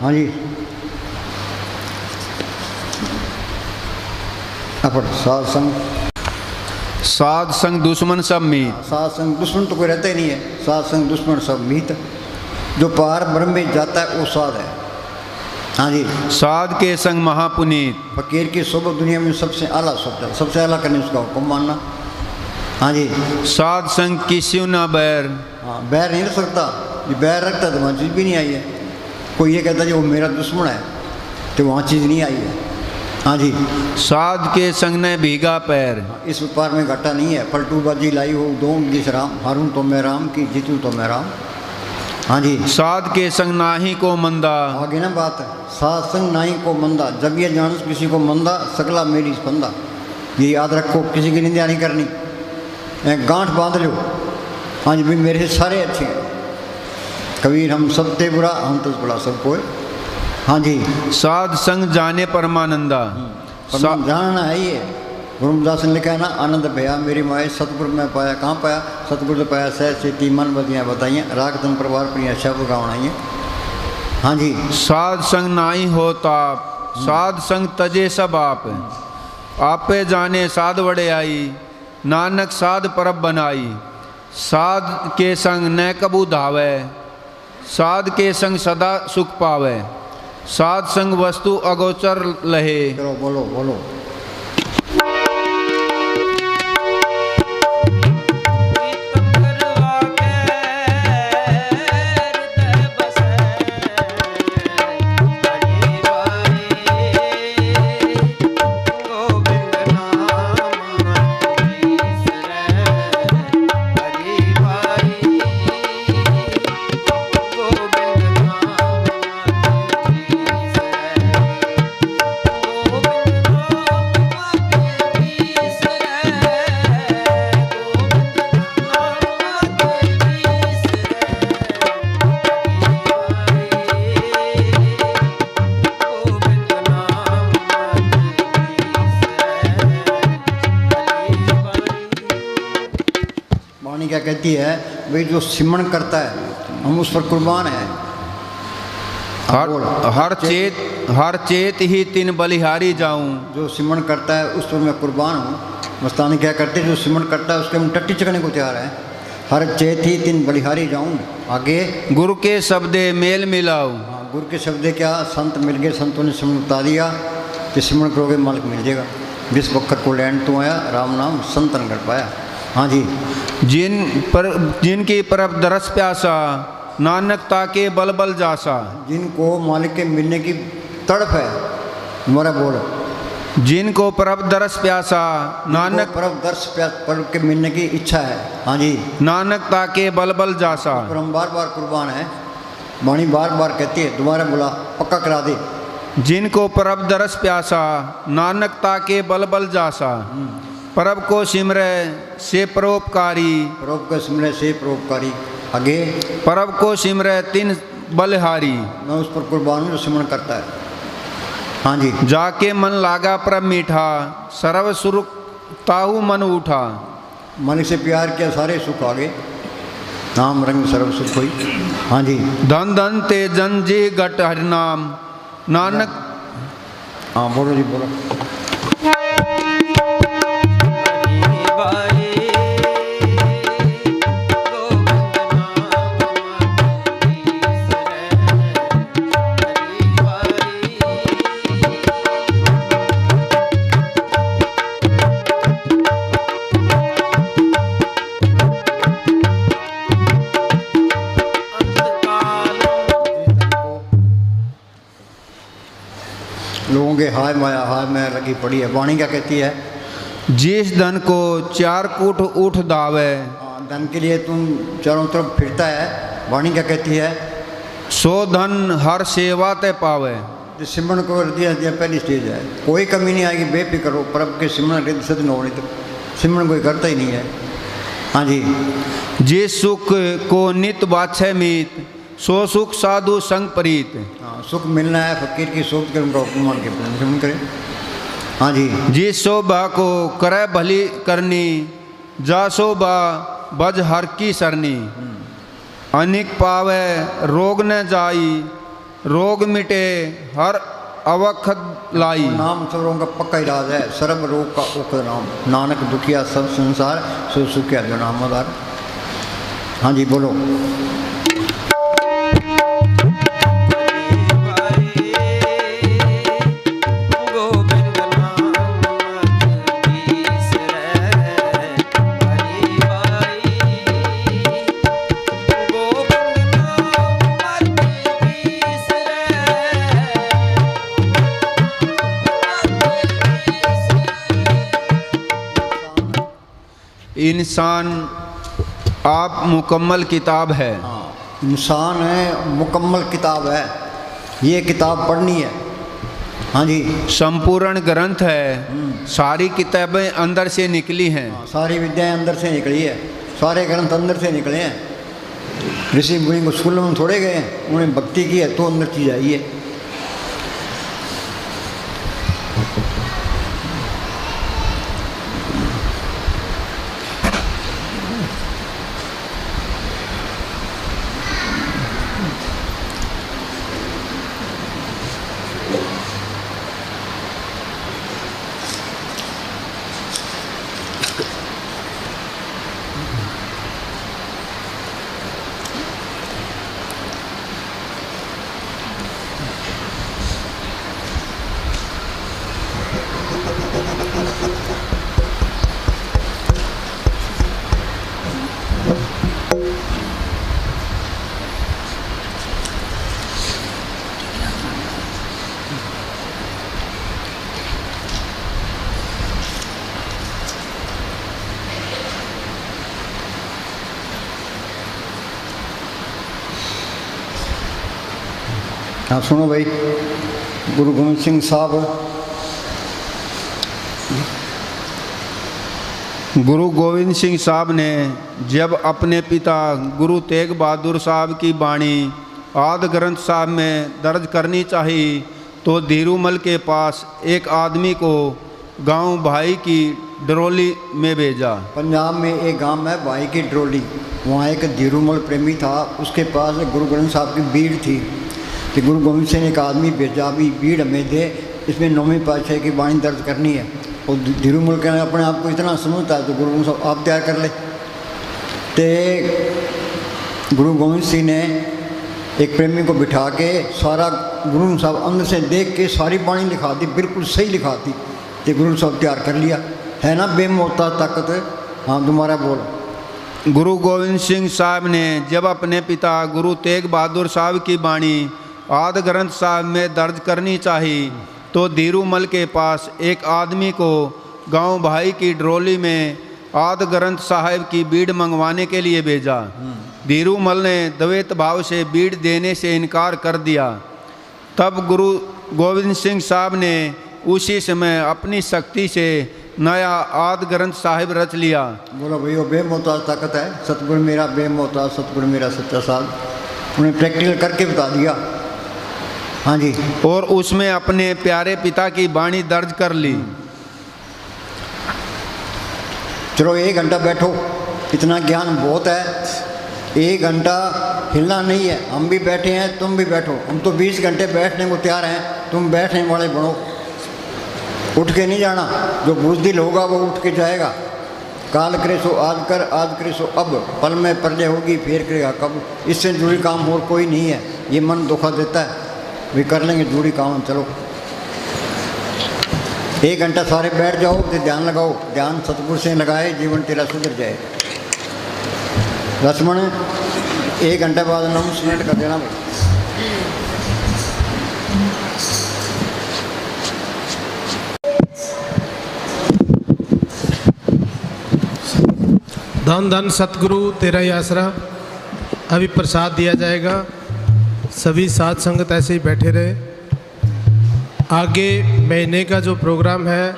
हाँ जी, अपन साध संग, साध संग दुश्मन सब मीत। साध संग दुश्मन तो कोई रहता ही नहीं है, साध संग दुश्मन सब मीत। जो पार ब्रह्म में जाता है वो साध है। हाँ जी। साध के संग महापुनीत। फकीर की सोबत दुनिया में सबसे आला शब्द है, सबसे आला करने उसका हुक्म मानना। हाँ जी। साध संग किसी न बैर। हाँ, बैर नहीं रख सकता, ये बैर रखता है तो वहाँ चीज़ भी नहीं आई है। कोई ये कहता है जो मेरा दुश्मन है तो वहाँ चीज़ नहीं आई है। हाँ जी। साध के संग ने भीगा पैर। इस व्यापार में घाटा नहीं है। पलटूबाजी लाई हो दो जिस राम, हारून तो मैं राम की, जीतू तो मैं राम। हाँ जी। साध के संग नाही को मंदा। आगे ना बात है, साध संग नाही को मंदा। जब ये जान किसी को मंदा, सकला मेरी स्पंदा। ये याद रखो, किसी की निंदा नहीं करनी, गांठ बांध लो। हाँ जी, भाई मेरे से सारे अच्छे हैं। कबीर हम सब ते बुरा, हम तो बुरा सब कोई। हाँ जी। साध संग जाने परमानंदा। जानना है ये। गुरुदास ने लिखा है ना, आनंद भया मेरी माए सतगुरु में पाया। कहाँ पाया? सतगुरु पाया। सहज से मन बदियाँ बताइए, राग तन परिवार प्रिय शब्द गावनाइए। हाँ जी। साध संग नाई होता, साध संग तजे सब आपे जाने साध वड़े आई, नानक साध परब बनाई। साध के संग न कबू धावे, साध के संग सदा सुख पावे। साध संग वस्तु अगोचर लहे। चलो बोलो बोलो। क्या कहती है भाई, जो सिमरण करता है हम उस पर कुर्बान है। हर चेत ही तीन बलिहारी जाऊं। जो सिमरण करता है उस पर मैं कुर्बान हूँ। मस्तानी क्या करते, जो सिमरण करता है उसके हम टट्टी चकने को तैयार है। हर चेत ही तीन बलिहारी जाऊं। आगे गुरु के शब्दे मेल मिलाऊं। हाँ, गुरु के शब्दे क्या, संत मिल गए, संतों ने सिमरण बता दिया कि सिमरण करोगे मालिक मिल जाएगा। जिस वक्त को लैंड तो आया, राम नाम संतन कर पाया। हाँ जी। जिनकी परब दरस प्यासा, नानक ताके बल बल जासा। जिनको मालिक के मिलने की तड़प है, तुम्हारा बोल। जिनको परब दरस प्यासा, नानक परब दरस प्यास परब के मिलने की इच्छा है। हाँ जी। नानक ताके बल बल जासा। पर हम बार बार कुर्बान है। वाणी बार बार कहती है दोबारा बोला, पक्का करा दे। जिनको परब दरस प्यासा, नानक ताके बल बल जासा। परब को सिमरे से परोपकारी। परब को सिमरे से परोपकारी। आगे परब को सिमरे तीन बलिहारी। मैं उस पर कुर्बान हूँ जो सिमरण करता है। हाँ जी। जाके मन लागा परब मीठा, सर्व सुख ताहू मन उठा। मालिक से प्यार किया, सारे सुख आ गए, नाम रंग सर्व सुख हुई। हाँ जी। धन धन ते जन जी गट हरि नाम, नानक। हाँ बोलो जी बोलो। लोगों के हाय माया हाय माया लगी पड़ी है। वाणी क्या कहती है? जिस धन को चार कूट उठ दावे। धन के लिए तुम चारों तरफ फिरता है। वाणी क्या कहती है? सो धन हर सेवा ते पावे। सिमरण को दिया पहली स्टेज है, कोई कमी नहीं आएगी, बेफिक्र हो। परब के सिमरण सदन होने तो सिमरण कोई करता ही नहीं है। हाँ जी। जिस सुख को नित बाछे मीत, सो सुख साधु संग प्रीत। हाँ, सुख मिलना है, फकीर की सोच कर उनका हुक्म मान के सिमरण करें। हाँ जी। जिस शोभा को करे भली करनी, जा शोभा बज हर की सरनी। अनिक पावे रोग न जाई, रोग मिटे हर अवखद लाई। नाम सब रोगों का पक्का इलाज है, सर्व रोग का औखद नाम, नानक दुखिया सब संसार सो सुखिया जो नाम आधार। हाँ जी बोलो। इंसान आप मुकम्मल किताब है। हाँ, इंसान है, मुकम्मल किताब है, ये किताब पढ़नी है। हाँ जी। संपूर्ण ग्रंथ है, सारी किताबें अंदर से निकली हैं। हाँ, सारी विद्याएं अंदर से निकली है, सारे ग्रंथ अंदर से निकले हैं। ऋषि मुनि को स्कूल में थोड़े गए हैं, उन्होंने भक्ति की है तो अंदर चीज आई है। हाँ सुनो भाई, गुरु गोविंद सिंह साहब, गुरु गोविंद सिंह साहब ने जब अपने पिता गुरु तेग बहादुर साहब की वाणी आदि ग्रंथ साहब में दर्ज करनी चाहिए तो धीरूमल के पास एक आदमी को गांव भाई की डरोली में भेजा। पंजाब में एक गांव है भाई की डरोली, वहाँ एक धीरूमल प्रेमी था, उसके पास गुरु गोविंद साहब की बीड़ थी। कि गुरु गोविंद सिंह ने एक आदमी भेजा, भी बीड़ हमें दे, इसमें 9वीं पातशाही की वाणी दर्ज करनी है। और धीरूमल कहने अपने आप को इतना समझता है तो गुरु गोविंद साहब आप तैयार कर ले। तो गुरु गोविंद सिंह ने एक प्रेमी को बिठा के सारा गुरु गोविंद साहब अंदर से देख के सारी वाणी लिखा दी, बिल्कुल सही लिखा दी। तो गुरु साहब तैयार कर लिया, है ना बेमोहता ताकत। हाँ तुम्हारा बोल। गुरु गोविंद सिंह साहब ने जब अपने पिता गुरु तेग बहादुर साहब की वाणी आदि ग्रंथ साहब में दर्ज करनी चाहिए तो धीरूमल के पास एक आदमी को गांव भाई की डरोली में आदि ग्रंथ साहब की बीड़ मंगवाने के लिए भेजा। धीरूमल ने द्वैत भाव से बीड़ देने से इनकार कर दिया। तब गुरु गोविंद सिंह साहब ने उसी समय अपनी शक्ति से नया आदि ग्रंथ साहिब रच लिया। बोलो भैया बेमोहताज ताकत है, सतगुरु मेरा बेमोहताज, सतगुरु मेरा सच्चा साध। उन्हें प्रैक्टिकल करके बता दिया। हाँ जी। और उसमें अपने प्यारे पिता की वाणी दर्ज कर ली। चलो 1 घंटा बैठो, इतना ज्ञान बहुत है। 1 घंटा हिलना नहीं है, हम भी बैठे हैं तुम भी बैठो, हम तो 20 घंटे बैठने को तैयार हैं, तुम बैठने वाले बनो। उठ के नहीं जाना, जो बुजदिल होगा वो उठ के जाएगा। काल करे सो आज कर, आज करे सो अब, पल में प्रलय होगी फिर करेगा कब। इससे जुड़ी काम और कोई नहीं है, ये मन धोखा देता है। वे कर लेंगे जुड़ी काम। चलो 1 घंटा सारे बैठ जाओ तो ध्यान लगाओ, ध्यान सतगुरु से लगाए, जीवन तेरा सुधर जाए। लक्ष्मण 1 घंटे बाद 9 मिनट कर देना भाई। धन धन सतगुरु तेरा ही आसरा। अभी प्रसाद दिया जाएगा, सभी साध संगत ऐसे ही बैठे रहे। आगे महीने का जो प्रोग्राम है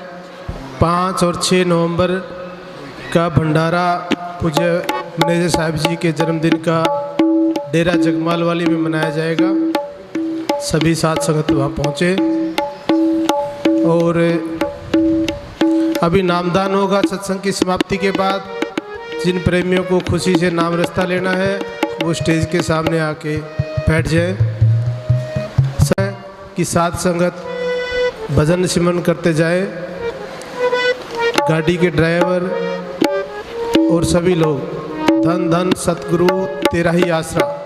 5 और 6 नवंबर का भंडारा पूज्य मैनेजर साहब जी के जन्मदिन का डेरा जगमाल वाली में मनाया जाएगा। सभी साध संगत वहाँ पहुँचे। और अभी नामदान होगा सत्संग की समाप्ति के बाद। जिन प्रेमियों को खुशी से नाम रास्ता लेना है वो स्टेज के सामने आके बैठ जाए। कि साध संगत भजन सिमरन करते जाए, गाड़ी के ड्राइवर और सभी लोग। धन धन सतगुरु तेरा ही आसरा।